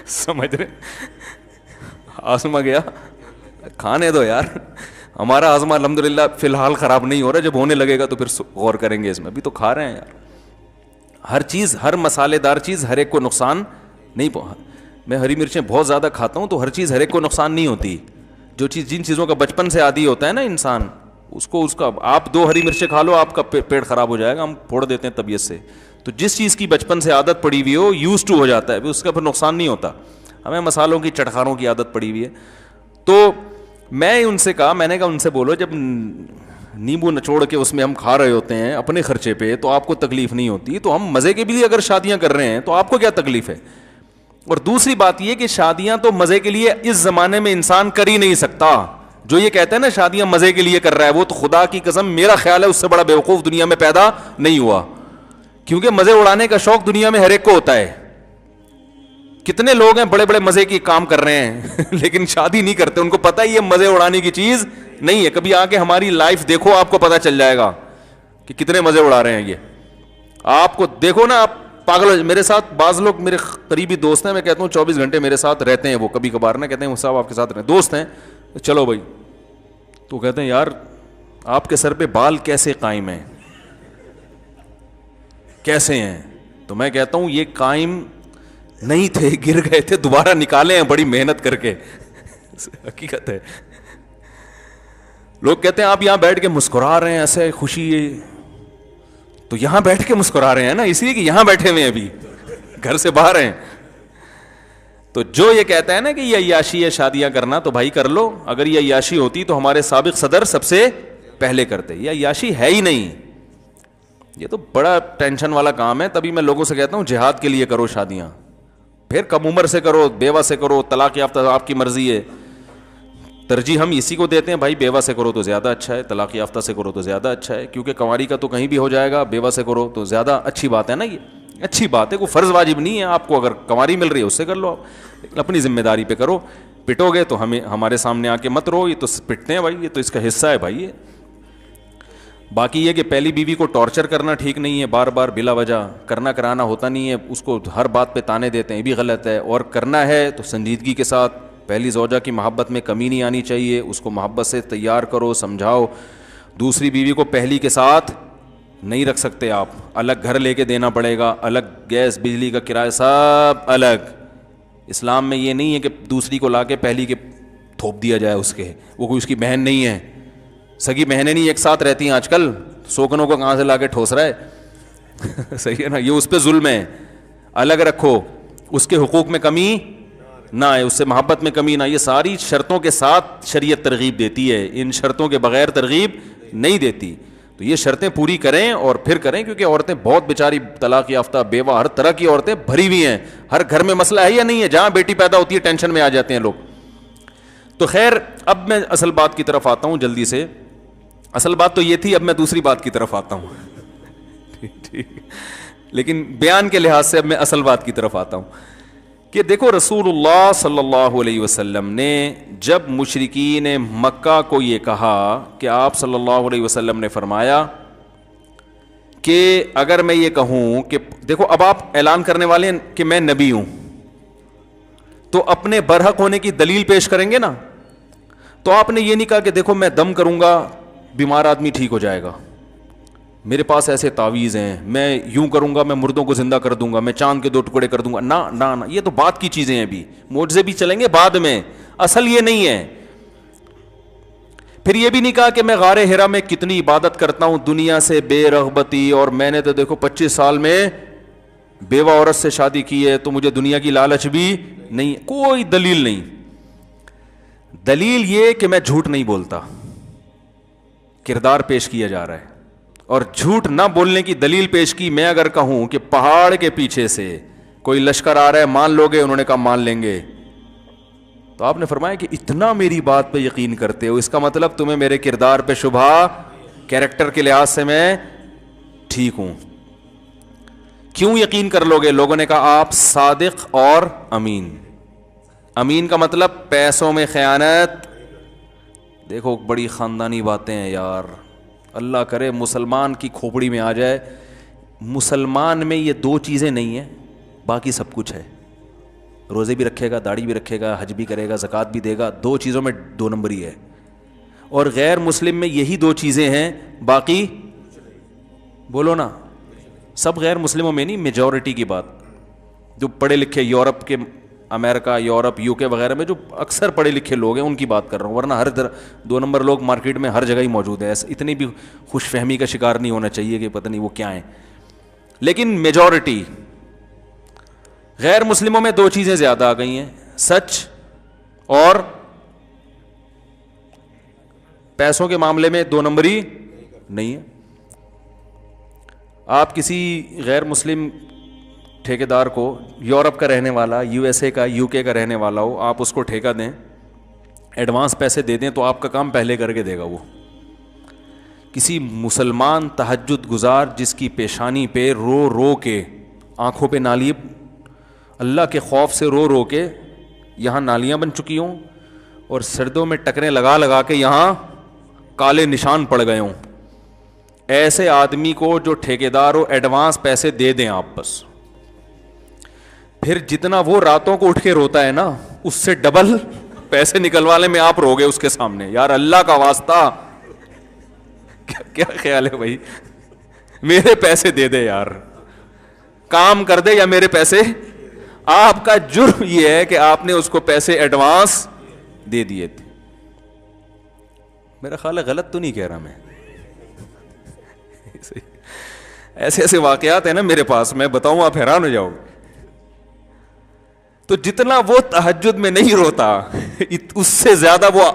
سمجھ رہے, ہاضمہ گیا, کھانے دو یار. ہمارا ہاضمہ الحمدللہ فی الحال خراب نہیں ہو رہا, جب ہونے لگے گا تو پھر غور کریں گے اس میں. ابھی تو کھا رہے ہیں یار. ہر چیز, ہر مسالے دار چیز ہر ایک کو نقصان نہیں میں ہری مرچیں بہت زیادہ کھاتا ہوں تو ہر چیز ہر ایک کو نقصان نہیں ہوتی. جو چیز, جن چیزوں کا بچپن سے عادی ہوتا ہے نا انسان, اس کا آپ 2 ہری مرچیں کھا لو آپ کا پیٹ خراب ہو جائے گا, ہم پھوڑ دیتے ہیں طبیعت سے. تو جس چیز کی بچپن سے عادت پڑی ہوئی ہو یوز ٹو ہو جاتا ہے, اس کا پھر نقصان نہیں ہوتا. ہمیں مسالوں کی چٹخاروں کی عادت پڑی ہوئی ہے. تو میں ان سے کہا, میں نے کہا ان سے بولو جب نیمبو نچوڑ کے اس میں ہم کھا رہے ہوتے ہیں اپنے خرچے پہ تو آپ کو تکلیف نہیں ہوتی, تو ہم مزے کے بھی اگر شادیاں کر رہے ہیں تو آپ کو کیا تکلیف ہے. اور دوسری بات یہ کہ شادیاں تو مزے کے لیے اس زمانے میں انسان کر ہی نہیں سکتا. جو یہ کہتے ہیں نا شادیاں مزے کے لیے کر رہا ہے, وہ تو خدا کی قسم میرا خیال ہے اس سے بڑا بیوقوف دنیا میں پیدا نہیں ہوا. کیونکہ مزے اڑانے کا شوق دنیا میں ہر ایک کو ہوتا ہے. کتنے لوگ ہیں بڑے بڑے مزے کی کام کر رہے ہیں لیکن شادی نہیں کرتے, ان کو پتہ ہی یہ مزے اڑانے کی چیز نہیں ہے. کبھی آ کے ہماری لائف دیکھو, آپ کو پتہ چل جائے گا کہ کتنے مزے اڑا رہے ہیں. یہ آپ کو دیکھو نا, آپ پاگل. میرے ساتھ بعض لوگ میرے قریبی دوست ہیں, میں کہتا ہوں 24 گھنٹے میرے ساتھ رہتے ہیں, وہ کبھی کبھار نہ کہتے ہیں صاحب آپ کے ساتھ رہے, دوست ہیں چلو بھائی, تو کہتے ہیں یار آپ کے سر پہ بال کیسے قائم ہیں, کیسے ہیں. تو میں کہتا ہوں یہ قائم نہیں تھے, گر گئے تھے, دوبارہ نکالے ہیں بڑی محنت کر کے. حقیقت ہے. لوگ کہتے ہیں آپ یہاں بیٹھ کے مسکرا رہے ہیں ایسے خوشی ہے, تو یہاں بیٹھ کے مسکرا رہے ہیں نا اس لیے کہ یہاں بیٹھے ہوئے ہیں, ابھی گھر سے باہر ہیں. تو جو یہ کہتا ہے نا کہ یہ عیاشی ہے شادیاں کرنا, تو بھائی کر لو. اگر یہ عیاشی ہوتی تو ہمارے سابق صدر سب سے پہلے کرتے. یہ عیاشی ہے ہی نہیں, یہ تو بڑا ٹینشن والا کام ہے. تبھی میں لوگوں سے کہتا ہوں جہاد کے لیے کرو شادیاں, پھر کم عمر سے کرو, بیوہ سے کرو, طلاق یافتہ آپ کی مرضی ہے. ترجیح ہم اسی کو دیتے ہیں بھائی, بیوہ سے کرو تو زیادہ اچھا ہے, طلاق یافتہ سے کرو تو زیادہ اچھا ہے, کیونکہ کنواری کا تو کہیں بھی ہو جائے گا, بیوہ سے کرو تو زیادہ اچھی بات ہے نا. یہ اچھی بات ہے, کوئی فرض واجب نہیں ہے آپ کو, اگر کنواری مل رہی ہے اس سے کر لو آپ, لیکن اپنی ذمہ داری پہ کرو. پٹو گے تو ہمارے سامنے آ کے مت رو, یہ تو پٹتے ہیں بھائی, یہ تو اس کا حصہ ہے بھائی. یہ باقی یہ کہ پہلی بیوی کو ٹارچر کرنا ٹھیک نہیں ہے, بار بار بلا وجہ کرنا کرانا ہوتا نہیں ہے, اس کو ہر بات پہ تانے دیتے ہیں, یہ بھی غلط ہے. اور کرنا ہے تو سنجیدگی کے ساتھ, پہلی زوجہ کی محبت میں کمی نہیں آنی چاہیے, اس کو محبت سے تیار کرو, سمجھاؤ. دوسری بیوی کو پہلی کے ساتھ نہیں رکھ سکتے آپ, الگ گھر لے کے دینا پڑے گا, الگ گیس بجلی کا کرایہ سب الگ. اسلام میں یہ نہیں ہے کہ دوسری کو لا کے پہلی کے تھوپ دیا جائے اس کے, وہ کوئی اس کی بہن نہیں ہے. سگی بہنیں نہیں ایک ساتھ رہتی ہیں آج کل, سوکنوں کو کہاں سے لا کے ٹھوس رہا ہے صحیح ہے نا, یہ اس پہ ظلم ہے. الگ رکھو, اس کے حقوق میں کمی نہ آئے, اس سے محبت میں کمی نہ. یہ ساری شرطوں کے ساتھ شریعت ترغیب دیتی ہے, ان شرطوں کے بغیر ترغیب نہیں دیتی. تو یہ شرطیں پوری کریں اور پھر کریں, کیونکہ عورتیں بہت بیچاری طلاق یافتہ, بیوہ, ہر طرح کی عورتیں بھری ہوئی ہیں. ہر گھر میں مسئلہ ہے یا نہیں ہے, جہاں بیٹی پیدا ہوتی ہے ٹینشن میں آ جاتے ہیں لوگ. تو خیر, اب میں اصل بات کی طرف آتا ہوں جلدی سے. اصل بات تو یہ تھی, اب میں دوسری بات کی طرف آتا ہوں لیکن بیان کے لحاظ سے اب میں اصل بات کی طرف آتا ہوں کہ دیکھو رسول اللہ صلی اللہ علیہ وسلم نے جب مشرکین مکہ کو یہ کہا کہ آپ صلی اللہ علیہ وسلم نے فرمایا کہ اگر میں یہ کہوں کہ دیکھو اب آپ اعلان کرنے والے ہیں کہ میں نبی ہوں, تو اپنے برحق ہونے کی دلیل پیش کریں گے نا. تو آپ نے یہ نہیں کہا کہ دیکھو میں دم کروں گا بیمار آدمی ٹھیک ہو جائے گا, میرے پاس ایسے تعویذ ہیں, میں یوں کروں گا میں مردوں کو زندہ کر دوں گا, میں چاند کے 2 ٹکڑے کر دوں گا. نہ نہ نہ, یہ تو بات کی چیزیں ہیں, ابھی معجزے بھی چلیں گے بعد میں, اصل یہ نہیں ہے. پھر یہ بھی نہیں کہا کہ میں غار حرا میں کتنی عبادت کرتا ہوں, دنیا سے بے رغبتی, اور میں نے تو دیکھو 25 سال میں بیوہ عورت سے شادی کی ہے, تو مجھے دنیا کی لالچ بھی نہیں. کوئی دلیل نہیں. دلیل یہ کہ میں جھوٹ نہیں بولتا, کردار پیش کیا جا رہا ہے. اور جھوٹ نہ بولنے کی دلیل پیش کی, میں اگر کہوں کہ پہاڑ کے پیچھے سے کوئی لشکر آ رہا ہے, مان لو گے؟ انہوں نے کہا مان لیں گے. تو آپ نے فرمایا کہ اتنا میری بات پہ یقین کرتے ہو, اس کا مطلب تمہیں میرے کردار پہ شبہ, کیریکٹر کے لحاظ سے میں ٹھیک ہوں. کیوں یقین کر لو گے؟ لوگوں نے کہا آپ صادق اور امین. امین کا مطلب پیسوں میں خیانت. دیکھو بڑی خاندانی باتیں ہیں یار, اللہ کرے مسلمان کی کھوپڑی میں آ جائے. مسلمان میں یہ 2 چیزیں نہیں ہیں, باقی سب کچھ ہے. روزے بھی رکھے گا, داڑھی بھی رکھے گا, حج بھی کرے گا, زکوٰۃ بھی دے گا, 2 چیزوں میں 2 نمبر ہی ہے. اور غیر مسلم میں یہی 2 چیزیں ہیں, باقی بولو نا. سب غیر مسلموں میں نہیں, میجورٹی کی بات. جو پڑھے لکھے یورپ کے, امریکہ, یورپ, یو کے وغیرہ میں جو اکثر پڑھے لکھے لوگ ہیں ان کی بات کر رہا ہوں, ورنہ ہر 2 نمبر لوگ مارکیٹ میں ہر جگہ ہی موجود ہیں. اتنی بھی خوش فہمی کا شکار نہیں ہونا چاہیے کہ پتہ نہیں وہ کیا ہیں. لیکن میجورٹی غیر مسلموں میں دو چیزیں زیادہ آ گئی ہیں, سچ اور پیسوں کے معاملے میں دو نمبری نہیں ہے. آپ کسی غیر مسلم ٹھیکیدار کو, یورپ کا رہنے والا, یو ایس اے کا, یو کے کا رہنے والا ہو, آپ اس کو ٹھیکہ دیں, ایڈوانس پیسے دے دیں تو آپ کا کام پہلے کر کے دے گا وہ. کسی مسلمان تہجد گزار جس کی پیشانی پہ رو رو کے, آنکھوں پہ نالی, اللہ کے خوف سے رو رو کے یہاں نالیاں بن چکی ہوں اور سردوں میں ٹکریں لگا لگا کے یہاں کالے نشان پڑ گئے ہوں, ایسے آدمی کو جو ٹھیکیدار ہو ایڈوانس پیسے دے دیں آپ بس. پھر جتنا وہ راتوں کو اٹھ کے روتا ہے نا, اس سے ڈبل پیسے نکلوانے میں آپ رو گے اس کے سامنے. یار اللہ کا واسطہ, کیا خیال ہے بھائی, میرے پیسے دے دے یار, کام کر دے یا میرے پیسے. آپ کا جرم یہ ہے کہ آپ نے اس کو پیسے ایڈوانس دے دیے تھے. میرا خیال ہے غلط تو نہیں کہہ رہا میں, ایسے ایسے واقعات ہیں نا میرے پاس, میں بتاؤں آپ حیران ہو جاؤ گے. تو جتنا وہ تہجد میں نہیں روتا اس سے زیادہ وہ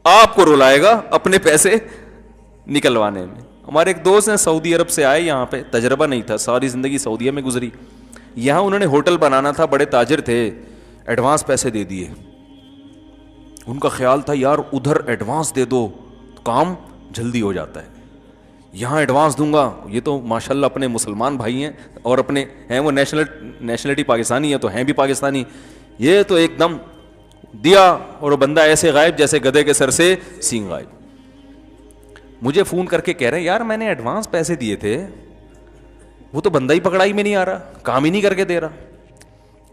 آپ کو رلائے گا اپنے پیسے نکلوانے میں. ہمارے ایک دوست ہیں سعودی عرب سے آئے یہاں پہ, تجربہ نہیں تھا, ساری زندگی سعودیہ میں گزری. یہاں انہوں نے ہوٹل بنانا تھا, بڑے تاجر تھے, ایڈوانس پیسے دے دیے. ان کا خیال تھا یار ادھر ایڈوانس دے دو تو کام جلدی ہو جاتا ہے, یہاں ایڈوانس دوں گا. یہ تو ماشاءاللہ اپنے مسلمان بھائی ہیں اور اپنے ہیں وہ نیشنلٹی پاکستانی ہے تو ہیں بھی پاکستانی. یہ تو ایک دم دیا اور وہ بندہ ایسے غائب جیسے گدھے کے سر سے سینگ غائب. مجھے فون کر کے کہہ رہے ہیں یار میں نے ایڈوانس پیسے دیے تھے, وہ تو بندہ ہی پکڑائی میں نہیں آ رہا, کام ہی نہیں کر کے دے رہا.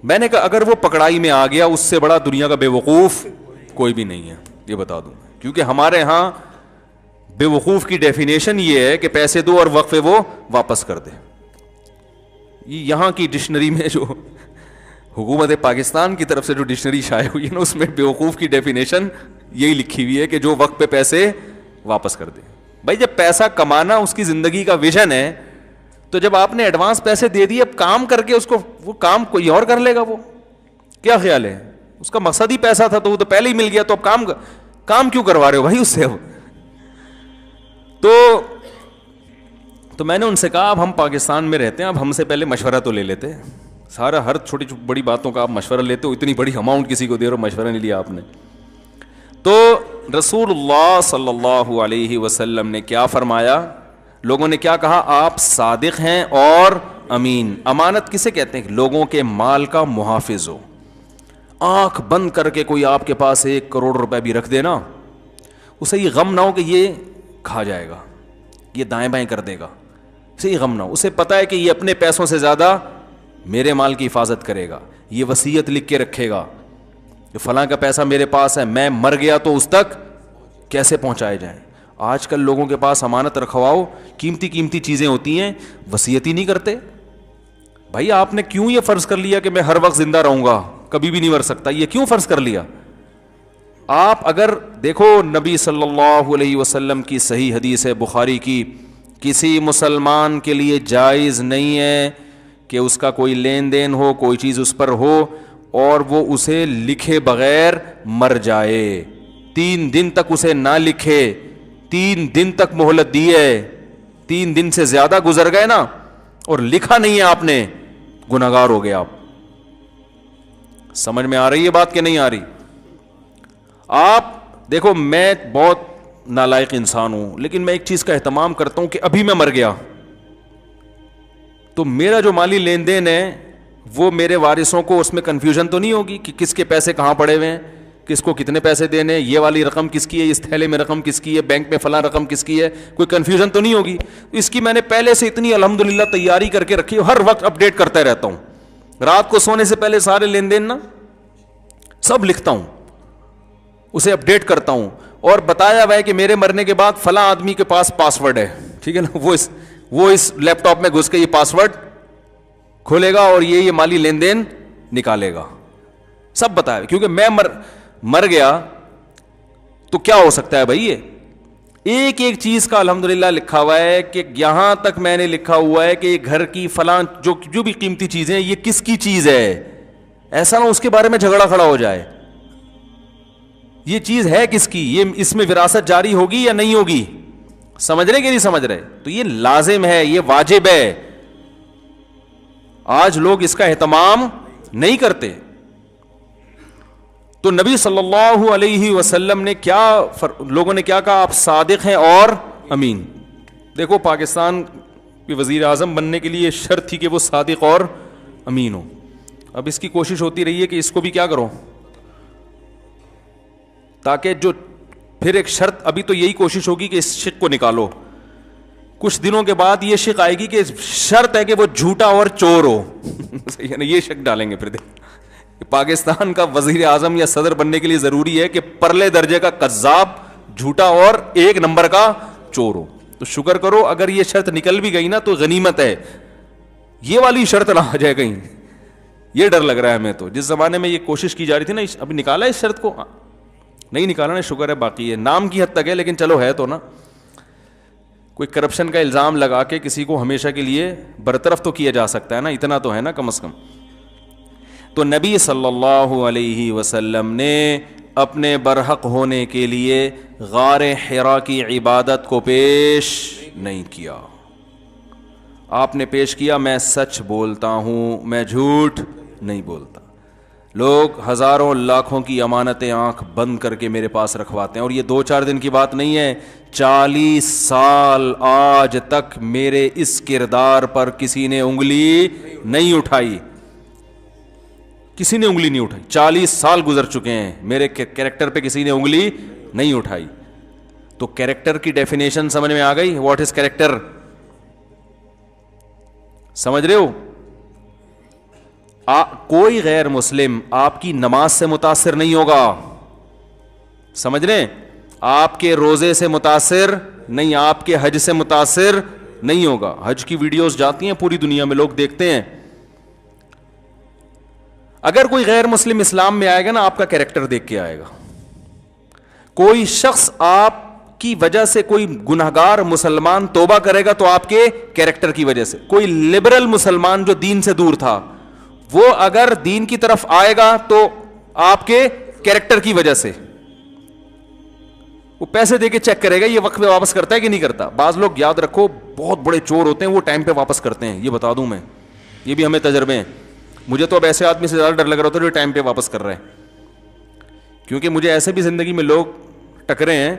میں نے کہا اگر وہ پکڑائی میں آ گیا اس سے بڑا دنیا کا بے وقوف کوئی بھی نہیں ہے, یہ بتا دوں. کیونکہ ہمارے ہاں بے وقوف کی ڈیفینیشن یہ ہے کہ پیسے دو اور وقفے وہ واپس کر دے. یہاں کی ڈکشنری میں جو حکومت پاکستان کی طرف سے جو ڈکشنری شائع ہوئی ہے نا, اس میں بے وقوف کی ڈیفینیشن یہی لکھی ہوئی ہے کہ جو وقت پہ پیسے واپس کر دے. بھائی جب پیسہ کمانا اس کی زندگی کا ویژن ہے تو جب آپ نے ایڈوانس پیسے دے دیے, اب کام کر کے اس کو, وہ کام کوئی اور کر لے گا. وہ کیا خیال ہے, اس کا مقصد ہی پیسہ تھا تو وہ تو پہلے ہی مل گیا, تو اب کام کیوں کروا رہے ہو بھائی اس سے. تو میں نے ان سے کہا اب ہم پاکستان میں رہتے ہیں, اب ہم سے پہلے مشورہ تو لے لیتے. سارا ہر چھوٹی بڑی باتوں کا آپ مشورہ لیتے ہو, اتنی بڑی اماؤنٹ کسی کو دے رہے ہو, مشورہ نہیں لیا آپ نے. تو رسول اللہ صلی اللہ علیہ وسلم نے کیا فرمایا, لوگوں نے کیا کہا, آپ صادق ہیں اور امین. امانت کسے کہتے ہیں, لوگوں کے مال کا محافظ ہو. آنکھ بند کر کے کوئی آپ کے پاس 1 کروڑ روپے بھی رکھ دے نا, اسے یہ غم نہ ہو کہ یہ کھا جائے گا, یہ دائیں بائیں کر دے گا, اسے یہ غم نہ ہو. اسے پتا ہے کہ یہ اپنے پیسوں سے زیادہ میرے مال کی حفاظت کرے گا, یہ وصیت لکھ کے رکھے گا کہ فلاں کا پیسہ میرے پاس ہے, میں مر گیا تو اس تک کیسے پہنچائے جائیں. آج کل لوگوں کے پاس امانت رکھواؤ, قیمتی چیزیں ہوتی ہیں, وصیت ہی نہیں کرتے. بھائی آپ نے کیوں یہ فرض کر لیا کہ میں ہر وقت زندہ رہوں گا, کبھی بھی نہیں مر سکتا, یہ کیوں فرض کر لیا؟ آپ اگر دیکھو نبی صلی اللہ علیہ وسلم کی صحیح حدیث ہے بخاری کی, کسی مسلمان کے لیے جائز نہیں ہے کہ اس کا کوئی لین دین ہو, کوئی چیز اس پر ہو اور وہ اسے لکھے بغیر مر جائے. 3 دن تک اسے نہ لکھے, 3 دن تک مہلت دی ہے, 3 دن سے زیادہ گزر گئے نا اور لکھا نہیں ہے آپ نے, گنہگار ہو گئے آپ. سمجھ میں آ رہی ہے بات کہ نہیں آ رہی؟ آپ دیکھو میں بہت نالائق انسان ہوں, لیکن میں ایک چیز کا اہتمام کرتا ہوں کہ ابھی میں مر گیا تو میرا جو مالی لین دین ہے وہ میرے وارثوں کو اس میں کنفیوژن تو نہیں ہوگی کہ کس کے پیسے کہاں پڑے ہوئے ہیں, کس کو کتنے پیسے دینے, یہ والی رقم کس کی ہے, اس تھیلے میں رقم کس کی ہے, بینک میں فلاں رقم کس کی ہے, کوئی کنفیوژن تو نہیں ہوگی. اس کی میں نے پہلے سے اتنی الحمدللہ تیاری کر کے رکھی, ہر وقت اپڈیٹ کرتا رہتا ہوں. رات کو سونے سے پہلے سارے لین دین نا سب لکھتا ہوں, اسے اپڈیٹ کرتا ہوں, اور بتایا ہوا ہے کہ میرے مرنے کے بعد فلاں آدمی کے پاس پاسورڈ ہے, ٹھیک ہے نا, وہ اس لیپ ٹاپ میں گھس کے یہ پاسورڈ کھولے گا اور یہ مالی لین دین نکالے گا, سب بتایا. کیونکہ میں مر گیا تو کیا ہو سکتا ہے بھائی, ایک ایک چیز کا الحمدللہ لکھا ہوا ہے کہ یہاں تک میں نے لکھا ہوا ہے کہ گھر کی فلاں جو بھی قیمتی چیزیں یہ کس کی چیز ہے. ایسا نہ اس کے بارے میں جھگڑا کھڑا ہو جائے. یہ چیز ہے کس کی, یہ اس میں وراثت جاری ہوگی یا نہیں ہوگی, سمجھ رہے کہ نہیں سمجھ رہے؟ تو یہ لازم ہے, یہ واجب ہے. آج لوگ اس کا اہتمام نہیں کرتے. تو نبی صلی اللہ علیہ وسلم نے لوگوں نے کیا کہا, آپ صادق ہیں اور امین. دیکھو پاکستان کے وزیر اعظم بننے کے لیے شرط تھی کہ وہ صادق اور امین ہو. اب اس کی کوشش ہوتی رہی ہے کہ اس کو بھی کیا کرو, تاکہ جو پھر ایک شرط, ابھی تو یہی کوشش ہوگی کہ اس شق کو نکالو. کچھ دنوں کے بعد یہ شق آئے گی کہ شرط ہے کہ وہ جھوٹا اور چور ہو. یہ شق ڈالیں گے پھر. پاکستان کا وزیر اعظم یا صدر بننے کے لیے ضروری ہے کہ پرلے درجے کا کذاب, جھوٹا اور ایک نمبر کا چور ہو. تو شکر کرو اگر یہ شرط نکل بھی گئی نا تو غنیمت ہے. یہ والی شرط نہ آ جائے کہیں, یہ ڈر لگ رہا ہے ہمیں. تو جس زمانے میں یہ کوشش کی جا رہی تھی نا, ابھی نکالا اس شرط کو, نہیں نکالا نا, شکر ہے. باقی ہے نام کی حد تک ہے, لیکن چلو ہے تو نا. کوئی کرپشن کا الزام لگا کے کسی کو ہمیشہ کے لیے برطرف تو کیا جا سکتا ہے نا, اتنا تو ہے نا کم از کم. تو نبی صلی اللہ علیہ وسلم نے اپنے برحق ہونے کے لیے غار حرا کی عبادت کو پیش نہیں کیا. آپ نے پیش کیا, میں سچ بولتا ہوں, میں جھوٹ نہیں بولتا. لوگ ہزاروں لاکھوں کی امانتیں آنکھ بند کر کے میرے پاس رکھواتے ہیں, اور یہ 2-4 دن کی بات نہیں ہے. 40 سال آج تک میرے اس کردار پر کسی نے انگلی نہیں اٹھائی, کسی نے انگلی نہیں اٹھائی. 40 سال گزر چکے ہیں, میرے کیریکٹر پہ کسی نے انگلی نہیں اٹھائی. تو کیریکٹر کی ڈیفینیشن سمجھ میں آ گئی, واٹ از کیریکٹر, سمجھ رہے ہو؟ کوئی غیر مسلم آپ کی نماز سے متاثر نہیں ہوگا, سمجھ رہے ہیں؟ آپ کے روزے سے متاثر نہیں, آپ کے حج سے متاثر نہیں ہوگا. حج کی ویڈیوز جاتی ہیں پوری دنیا میں, لوگ دیکھتے ہیں. اگر کوئی غیر مسلم اسلام میں آئے گا نا, آپ کا کیریکٹر دیکھ کے آئے گا. کوئی شخص آپ کی وجہ سے, کوئی گنہگار مسلمان توبہ کرے گا تو آپ کے کیریکٹر کی وجہ سے. کوئی لبرل مسلمان جو دین سے دور تھا, وہ اگر دین کی طرف آئے گا تو آپ کے کیریکٹر کی وجہ سے. وہ پیسے دے کے چیک کرے گا یہ وقت پہ واپس کرتا ہے کہ نہیں کرتا. بعض لوگ یاد رکھو بہت بڑے چور ہوتے ہیں, وہ ٹائم پہ واپس کرتے ہیں, یہ بتا دوں میں, یہ بھی ہمیں تجربے ہیں. مجھے تو اب ایسے آدمی سے زیادہ ڈر لگ رہا ہوتا ہے جو ٹائم پہ واپس کر رہے ہیں, کیونکہ مجھے ایسے بھی زندگی میں لوگ ٹکرے ہیں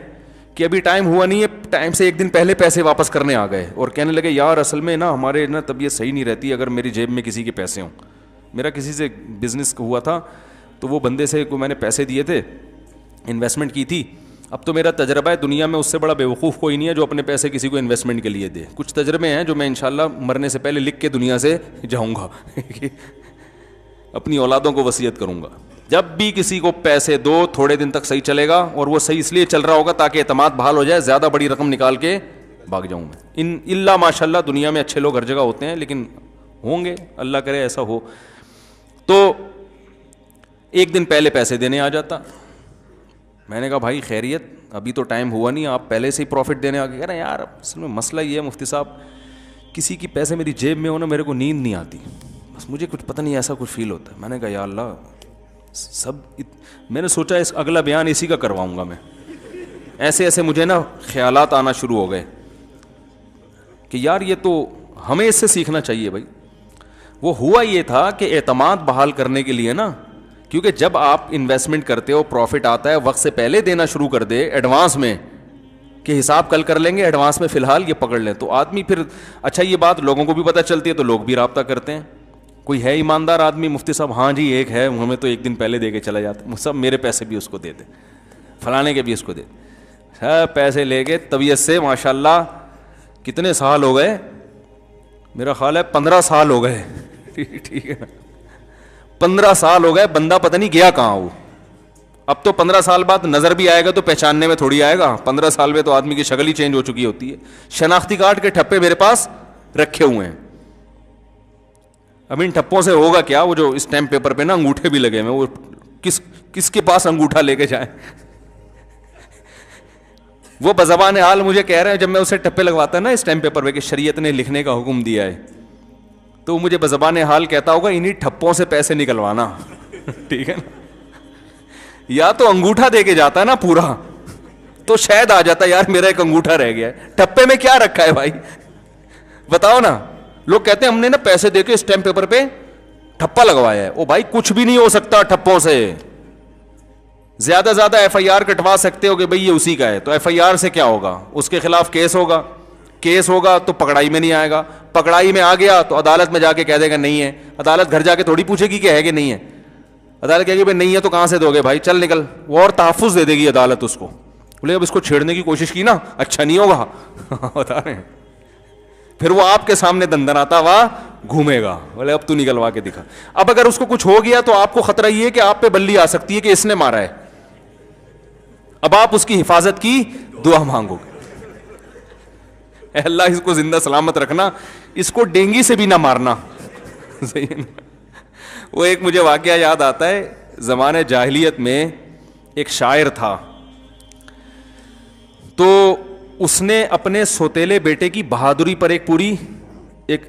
کہ ابھی ٹائم ہوا نہیں ہے, ٹائم سے 1 دن پہلے پیسے واپس کرنے آ گئے, اور کہنے لگے یار اصل میں نا ہمارے نا طبیعت صحیح نہیں رہتی اگر میری جیب میں کسی کے پیسے ہوں. میرا کسی سے بزنس ہوا تھا, تو وہ بندے سے کو میں نے پیسے دیے تھے, انویسٹمنٹ کی تھی. اب تو میرا تجربہ ہے, دنیا میں اس سے بڑا بیوقوف کوئی نہیں ہے جو اپنے پیسے کسی کو انویسٹمنٹ کے لیے دے. کچھ تجربے ہیں جو میں انشاءاللہ مرنے سے پہلے لکھ کے دنیا سے جاؤں گا, اپنی اولادوں کو وصیت کروں گا. جب بھی کسی کو پیسے دو, تھوڑے دن تک صحیح چلے گا, اور وہ صحیح اس لیے چل رہا ہوگا تاکہ اعتماد بحال ہو جائے, زیادہ بڑی رقم نکال کے بھاگ جاؤں میں. اللہ ماشاءاللہ دنیا میں اچھے لوگ ہر جگہ ہوتے ہیں, لیکن ہوں گے, اللہ کرے ایسا ہو. تو 1 دن پہلے پیسے دینے آ جاتا. میں نے کہا بھائی خیریت, ابھی تو ٹائم ہوا نہیں, آپ پہلے سے ہی پروفٹ دینے آ کے. کہہ رہے ہیں یار اصل میں مسئلہ یہ ہے مفتی صاحب, کسی کی پیسے میری جیب میں ہو نا, میرے کو نیند نہیں آتی, بس مجھے کچھ پتہ نہیں ایسا کچھ فیل ہوتا ہے. میں نے کہا یا اللہ, میں نے سوچا اس اگلا بیان اسی کا کرواؤں گا میں. ایسے ایسے مجھے نا خیالات آنا شروع ہو گئے کہ یار یہ تو ہمیں اس سے سیکھنا چاہیے بھائی. وہ ہوا یہ تھا کہ اعتماد بحال کرنے کے لیے نا, کیونکہ جب آپ انویسٹمنٹ کرتے ہو, پروفٹ آتا ہے, وقت سے پہلے دینا شروع کر دے ایڈوانس میں کہ حساب کل کر لیں گے, ایڈوانس میں فی الحال یہ پکڑ لیں, تو آدمی پھر اچھا یہ بات لوگوں کو بھی پتہ چلتی ہے تو لوگ بھی رابطہ کرتے ہیں. کوئی ہے ایماندار آدمی, مفتی صاحب ہاں جی ایک ہے, ہمیں تو 1 دن پہلے دے کے چلا جاتا, سب میرے پیسے بھی اس کو دے دے, فلانے کے بھی اس کو دے دے, سب پیسے لے کے طبیعت سے ماشاءاللہ. کتنے سال ہو گئے, میرا خیال ہے 15 سال ہو گئے, ٹھیک ہے نا, 15 سال ہو گئے, بندہ پتہ نہیں گیا کہاں وہ. اب تو 15 سال بعد نظر بھی آئے گا تو پہچاننے میں تھوڑی آئے گا, 15 سال میں تو آدمی کی شکل ہی چینج ہو چکی ہوتی ہے. شناختی کارڈ کے ٹھپے میرے پاس رکھے ہوئے ہیں. اب ان ٹھپوں سے ہوگا کیا, وہ جو اسٹیمپ پیپر پہ نا انگوٹھے بھی لگے ہوئے, وہ کس کے پاس انگوٹھا لے کے جائیں. وہ بزبان حال مجھے کہہ رہے ہیں, جب میں اسے ٹپے لگواتا نا اسٹیمپ پیپر پہ کہ شریعت نے لکھنے کا حکم دیا ہے, تو مجھے بزبان حال کہتا ہوگا انہی ٹھپوں سے پیسے نکلوانا. ٹھیک ہے نا, یا تو انگوٹھا دے کے جاتا ہے نا پورا, تو شاید آ جاتا یار میرا ایک انگوٹھا رہ گیا ہے. ٹپے میں کیا رکھا ہے بھائی, بتاؤ نا. لوگ کہتے ہیں ہم نے نا پیسے دے کے اسٹیمپ پیپر پہ ٹھپا لگوایا ہے. او بھائی کچھ بھی نہیں ہو سکتا ٹھپوں سے. زیادہ زیادہ ایف آئی آر کٹوا سکتے ہو کہ بھئی یہ اسی کا ہے, تو ایف آئی آر سے کیا ہوگا, اس کے خلاف کیس ہوگا, کیس ہوگا تو پکڑائی میں نہیں آئے گا, پکڑائی میں آ گیا تو عدالت میں جا کے کہہ دے گا نہیں ہے. عدالت گھر جا کے تھوڑی پوچھے گی کہ ہے کہ نہیں ہے, عدالت کہے گی بھائی نہیں ہے تو کہاں سے دو گے بھائی, چل نکل. وہ اور تحفظ دے دے گی عدالت اس کو, بولے اب اس کو چھیڑنے کی کوشش کی نا, اچھا نہیں ہوگا. بتا رہے ہیں, پھر وہ آپ کے سامنے دندناتا ہوا گھومے گا, بولے اب تو نکلوا کے دکھا. اب اگر اس کو کچھ ہو گیا تو آپ کو خطرہ یہ ہے کہ آپ پہ بلی آ سکتی ہے کہ اس نے مارا ہے. اب آپ اس کی حفاظت کی دعا مانگو گے, اے اللہ اس کو زندہ سلامت رکھنا, اس کو ڈینگی سے بھی نہ مارنا. وہ ایک مجھے واقعہ یاد آتا ہے, زمانے جاہلیت میں ایک شاعر تھا, تو اس نے اپنے سوتیلے بیٹے کی بہادری پر ایک پوری ایک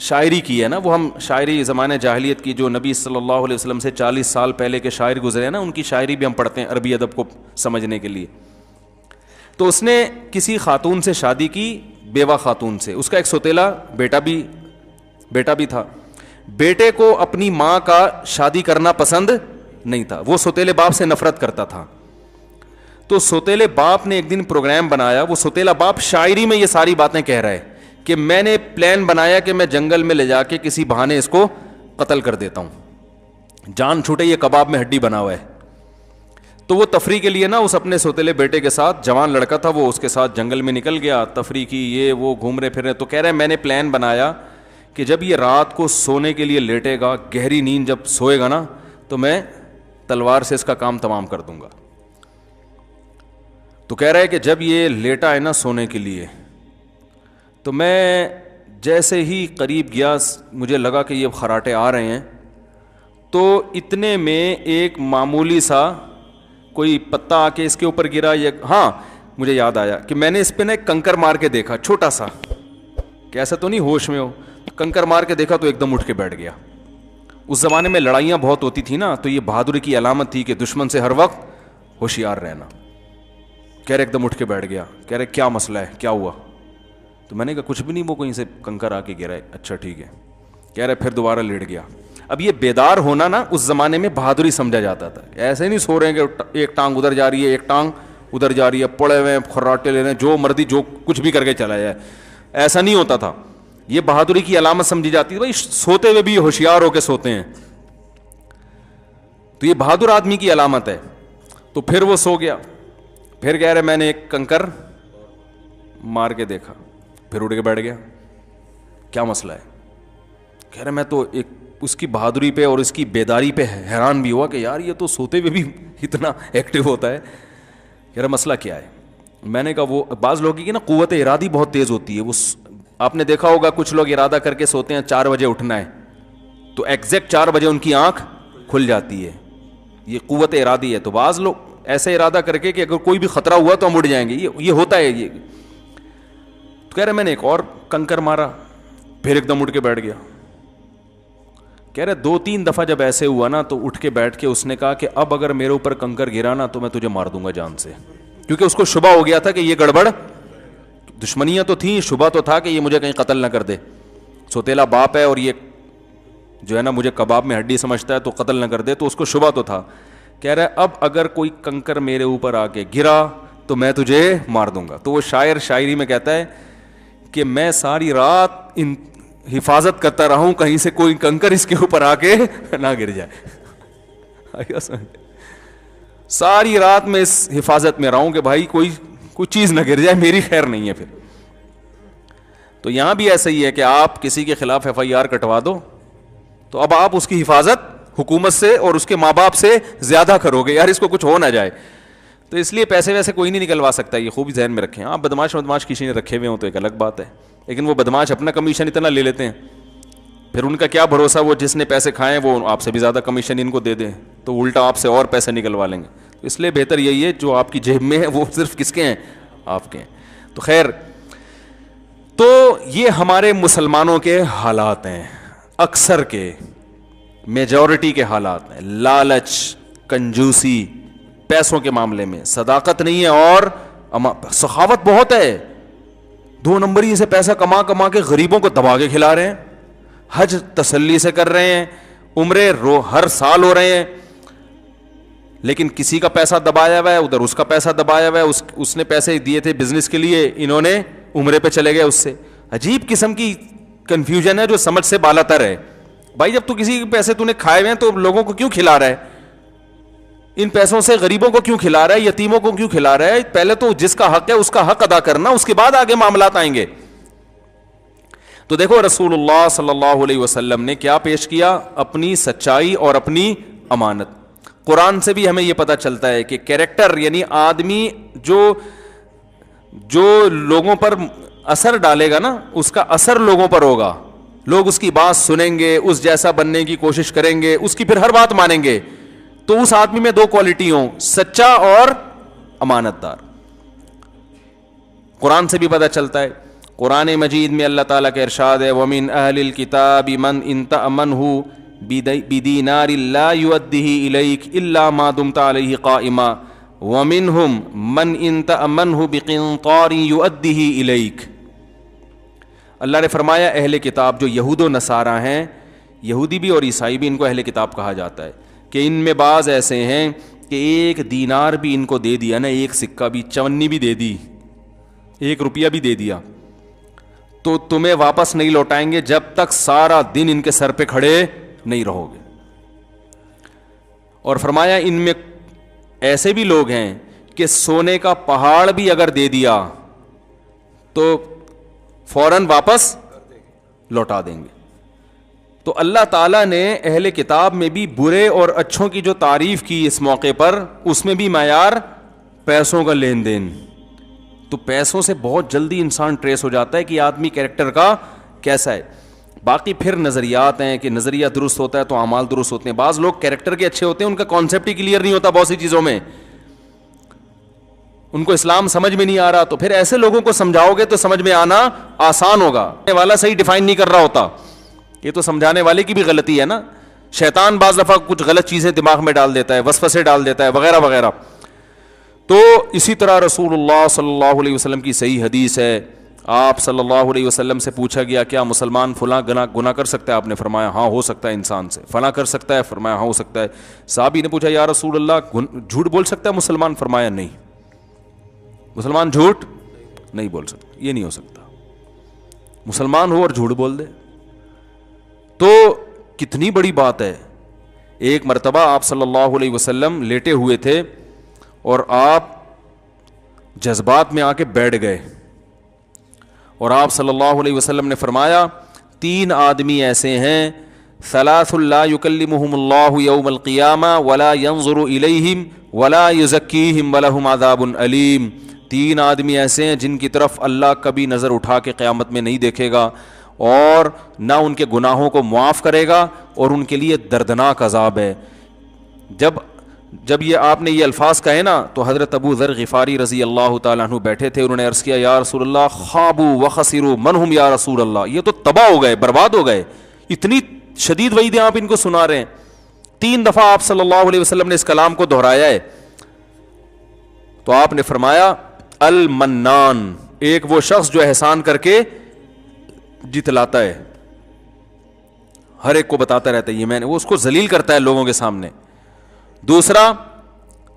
شاعری کی ہے نا. وہ ہم شاعری زمانے جاہلیت کی جو نبی صلی اللہ علیہ وسلم سے 40 سال پہلے کے شاعر گزرے ہیں نا, ان کی شاعری بھی ہم پڑھتے ہیں عربی ادب کو سمجھنے کے لیے. تو اس نے کسی خاتون سے شادی کی, بیوہ خاتون سے. اس کا ایک سوتیلا بیٹا بھی تھا. بیٹے کو اپنی ماں کا شادی کرنا پسند نہیں تھا, وہ سوتیلے باپ سے نفرت کرتا تھا. تو سوتیلے باپ نے ایک دن پروگرام بنایا. وہ سوتیلا باپ شاعری میں یہ ساری باتیں کہہ رہا ہے کہ میں نے پلان بنایا کہ میں جنگل میں لے جا کے کسی بہانے اس کو قتل کر دیتا ہوں, جان چھوٹے یہ کباب میں ہڈی بنا ہوا ہے. تو وہ تفریح کے لیے نا اس اپنے سوتیلے بیٹے کے ساتھ, جوان لڑکا تھا وہ, اس کے ساتھ جنگل میں نکل گیا, تفریح کی, یہ وہ گھوم رہے پھر رہے. تو کہہ رہے میں نے پلان بنایا کہ جب یہ رات کو سونے کے لیے لیٹے گا, گہری نیند جب سوئے گا نا, تو میں تلوار سے اس کا کام تمام کر دوں گا. تو کہہ رہا ہے کہ جب یہ لیٹا ہے نا سونے کے لیے, تو میں جیسے ہی قریب گیا, مجھے لگا کہ یہ خراٹے آ رہے ہیں, تو اتنے میں ایک معمولی سا کوئی پتا آ کے اس کے اوپر گرا. ہاں مجھے یاد آیا کہ میں نے اس پہ نا ایک کنکر مار کے دیکھا, چھوٹا سا, کیسا تو نہیں ہوش میں ہو, کنکر مار کے دیکھا تو ایک دم اٹھ کے بیٹھ گیا. اس زمانے میں لڑائیاں بہت ہوتی تھی نا, تو یہ بہادری کی علامت تھی کہ دشمن سے ہر وقت ہوشیار رہنا. کہہ رہے ایک دم اٹھ کے بیٹھ گیا. کہہ رہے کیا مسئلہ ہے, کیا ہوا؟ تو میں نے کہا کچھ بھی نہیں, وہ کہیں سے کنکر آ کے گرا ہے. اچھا ٹھیک ہے. کہہ رہے پھر دوبارہ لیٹ گیا. اب یہ بیدار ہونا نا اس زمانے میں بہادری سمجھا جاتا تھا. ایسے نہیں سو رہے ہیں کہ ایک ٹانگ ادھر جا رہی ہے, ایک ٹانگ ادھر جا رہی ہے, پڑے ہوئے خراٹے لے رہے ہیں, جو مردی جو کچھ بھی کر کے چلا جائے. ایسا نہیں ہوتا تھا. یہ بہادری کی علامت سمجھی جاتی ہے. بھائی سوتے ہوئے بھی ہوشیار ہو کے سوتے ہیں, تو یہ بہادر آدمی کی علامت ہے. تو پھر وہ سو گیا. پھر کہہ رہے میں نے ایک کنکر مار کے دیکھا, پھر اٹھ کے بیٹھ گیا. کیا مسئلہ ہے؟ کہہ رہے میں تو ایک اس کی بہادری پہ اور اس کی بیداری پہ حیران بھی ہوا کہ یار یہ تو سوتے ہوئے بھی اتنا ایکٹیو ہوتا ہے. کہہ رہا مسئلہ کیا ہے؟ میں نے کہا وہ بعض لوگوں کی نا قوت ارادی بہت تیز ہوتی ہے. وہ آپ نے دیکھا ہوگا کچھ لوگ ارادہ کر کے سوتے ہیں 4 بجے اٹھنا ہے, تو ایگزیکٹ 4 بجے ان کی آنکھ کھل جاتی ہے. یہ قوت ارادی ہے. تو بعض لوگ ایسے ارادہ کر کے کہ اگر کوئی بھی خطرہ ہوا تو ہم اٹھ جائیں گے, یہ ہوتا ہے یہ. تو کہہ رہے میں نے ایک اور کنکر مارا, پھر ایک دم اٹھ کے بیٹھ گیا. کہہ رہے 2-3 دفعہ جب ایسے ہوا نا, تو اٹھ کے بیٹھ کے اس نے کہا کہ اب اگر میرے اوپر کنکر گرا نا تو میں تجھے مار دوں گا جان سے. کیونکہ اس کو شبہ ہو گیا تھا کہ یہ گڑبڑ, دشمنیاں تو تھیں, شبہ تو تھا کہ یہ مجھے کہیں قتل نہ کر دے. سوتیلا باپ ہے اور یہ جو ہے نا مجھے کباب میں ہڈی سمجھتا ہے, تو قتل نہ کر دے. تو اس کو شبہ تو تھا. کہہ رہا ہے اب اگر کوئی کنکر میرے اوپر آ کے گرا تو میں تجھے مار دوں گا. تو وہ شاعر شاعری میں کہتا ہے کہ میں ساری رات حفاظت کرتا رہا ہوں کہیں سے کوئی کنکر اس کے اوپر آ کے نہ گر جائے. ساری رات میں اس حفاظت میں رہا ہوں کہ بھائی کوئی چیز نہ گر جائے, میری خیر نہیں ہے. پھر تو یہاں بھی ایسا ہی ہے کہ آپ کسی کے خلاف ایف آئی آر کٹوا دو تو اب آپ اس کی حفاظت حکومت سے اور اس کے ماں باپ سے زیادہ کرو گے, یار اس کو کچھ ہو نہ جائے. تو اس لیے پیسے ویسے کوئی نہیں نکلوا سکتا, یہ خوب ذہن میں رکھیں. آپ بدماش کسی نے رکھے ہوئے ہوں تو ایک الگ بات ہے, لیکن وہ بدماش اپنا کمیشن اتنا لے لیتے ہیں, پھر ان کا کیا بھروسہ وہ جس نے پیسے کھائے وہ آپ سے بھی زیادہ کمیشن ان کو دے دیں, تو الٹا آپ سے اور پیسے نکلوا لیں گے. اس لیے بہتر یہی ہے جو آپ کی جیب میں ہے وہ صرف کس کے ہیں؟ آپ کے ہیں. تو خیر، تو یہ ہمارے مسلمانوں کے حالات ہیں، اکثر کے، میجورٹی کے حالات ہیں. لالچ، کنجوسی پیسوں کے معاملے میں، صداقت نہیں ہے اور سخاوت بہت ہے. 2 نمبری سے پیسہ کما کما کے غریبوں کو دبا کے کھلا رہے ہیں، حج تسلی سے کر رہے ہیں، عمرے ہر سال ہو رہے ہیں، لیکن کسی کا پیسہ دبایا ہوا ہے، ادھر اس کا پیسہ دبایا ہوا ہے، اس نے پیسے دیے تھے بزنس کے لیے، انہوں نے عمرے پہ چلے گئے اس سے. عجیب قسم کی کنفیوژن ہے جو سمجھ سے بالا تر ہے. بھائی جب تو کسی کے پیسے تو نے کھائے ہوئے ہیں تو لوگوں کو کیوں کھلا رہا ہے؟ ان پیسوں سے غریبوں کو کیوں کھلا رہا ہے؟ یتیموں کو کیوں کھلا رہا ہے؟ پہلے تو جس کا حق ہے اس کا حق ادا کرنا، اس کے بعد آگے معاملات آئیں گے. تو دیکھو رسول اللہ صلی اللہ علیہ وسلم نے کیا پیش کیا؟ اپنی سچائی اور اپنی امانت. قرآن سے بھی ہمیں یہ پتہ چلتا ہے کہ کیریکٹر یعنی آدمی جو لوگوں پر اثر ڈالے گا نا، اس کا اثر لوگوں پر ہوگا، لوگ اس کی بات سنیں گے، اس جیسا بننے کی کوشش کریں گے، اس کی پھر ہر بات مانیں گے. تو اس آدمی میں 2 کوالٹی ہوں، سچا اور امانت دار. قرآن سے بھی پتہ چلتا ہے. قرآن مجید میں اللہ تعالیٰ کا ارشاد ہے وَمِنْ أَهْلِ الْكِتَابِ مَنْ إِنْ تَأْمَنْهُ بِدِينَارٍ لَا يُؤَدِّهِ إِلَيْكَ إِلَّا مَا دُمْتَ عَلَيْهِ قَائِمًا وَمِنْهُمْ مَنْ إِنْ تَأْمَنْهُ بِقِنْطَارٍ يُؤَدِّهِ إِلَيْكَ. اللہ نے فرمایا اہل کتاب جو یہود و نصارہ ہیں، یہودی بھی اور عیسائی بھی، ان کو اہل کتاب کہا جاتا ہے، کہ ان میں بعض ایسے ہیں کہ 1 دینار بھی ان کو دے دیا نا، 1 سکہ بھی، چونی بھی دے دی، 1 روپیہ بھی دے دیا، تو تمہیں واپس نہیں لوٹائیں گے جب تک سارا دن ان کے سر پہ کھڑے نہیں رہو گے. اور فرمایا ان میں ایسے بھی لوگ ہیں کہ سونے کا پہاڑ بھی اگر دے دیا تو فوراً واپس لوٹا دیں گے. تو اللہ تعالیٰ نے اہل کتاب میں بھی برے اور اچھوں کی جو تعریف کی اس موقع پر، اس میں بھی معیار پیسوں کا لین دین. تو پیسوں سے بہت جلدی انسان ٹریس ہو جاتا ہے کہ آدمی کیریکٹر کا کیسا ہے. باقی پھر نظریات ہیں کہ نظریہ درست ہوتا ہے تو اعمال درست ہوتے ہیں. بعض لوگ کیریکٹر کے اچھے ہوتے ہیں، ان کا کانسیپٹ ہی کلیئر نہیں ہوتا بہت سی چیزوں میں، ان کو اسلام سمجھ میں نہیں آ رہا، تو پھر ایسے لوگوں کو سمجھاؤ گے تو سمجھ میں آنا آسان ہوگا. والا صحیح ڈیفائن نہیں کر رہا ہوتا، یہ تو سمجھانے والے کی بھی غلطی ہے نا. شیطان بعض دفعہ کچھ غلط چیزیں دماغ میں ڈال دیتا ہے، وسوسے ڈال دیتا ہے وغیرہ وغیرہ. تو اسی طرح رسول اللہ صلی اللہ علیہ وسلم کی صحیح حدیث ہے، آپ صلی اللہ علیہ وسلم سے پوچھا گیا کیا مسلمان فلاں گناہ کر سکتا ہے؟ آپ نے فرمایا ہاں ہو سکتا ہے انسان سے. فلاں کر سکتا ہے؟ فرمایا ہاں ہو سکتا ہے. صحابی نے پوچھا یا رسول اللہ جھوٹ بول سکتا ہے مسلمان؟ فرمایا نہیں، مسلمان جھوٹ نہیں بول سکتا، یہ نہیں ہو سکتا. مسلمان ہو اور جھوٹ بول دے تو کتنی بڑی بات ہے. ایک مرتبہ آپ صلی اللہ علیہ وسلم لیٹے ہوئے تھے اور آپ جذبات میں آ کے بیٹھ گئے، اور آپ صلی اللہ علیہ وسلم نے فرمایا 3 آدمی ایسے ہیں ثلاث لا یکلمہم اللہ یوم القیامہ ولا ینظر الیہم ولا یزکیہم ولہم عذاب علیم. 3 آدمی ایسے ہیں جن کی طرف اللہ کبھی نظر اٹھا کے قیامت میں نہیں دیکھے گا اور نہ ان کے گناہوں کو معاف کرے گا اور ان کے لیے دردناک عذاب ہے. جب یہ آپ نے یہ الفاظ کہے نا تو حضرت ابو ذر غفاری رضی اللہ تعالیٰ عنہ بیٹھے تھے، انہوں نے عرض کیا یا رسول اللہ خابوا وخسروا من ہم یا رسول اللہ، یہ تو تباہ ہو گئے، برباد ہو گئے. اتنی شدید وعیدیں آپ ان کو سنا رہے ہیں. 3 دفعہ آپ صلی اللہ علیہ وسلم نے اس کلام کو دہرایا ہے. تو آپ نے فرمایا المنان، ایک وہ شخص جو احسان کر کے جتلاتا ہے، ہر ایک کو بتاتا رہتا ہے یہ میں نے، وہ اس کو ذلیل کرتا ہے لوگوں کے سامنے. دوسرا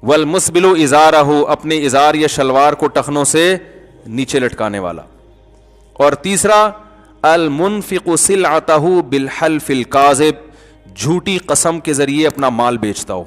والمسبل ازارہ، اپنے ازار یا شلوار کو ٹخنوں سے نیچے لٹکانے والا. اور تیسرا المنفق سلعتہ بالحلف الکاذب، جھوٹی قسم کے ذریعے اپنا مال بیچتا ہو.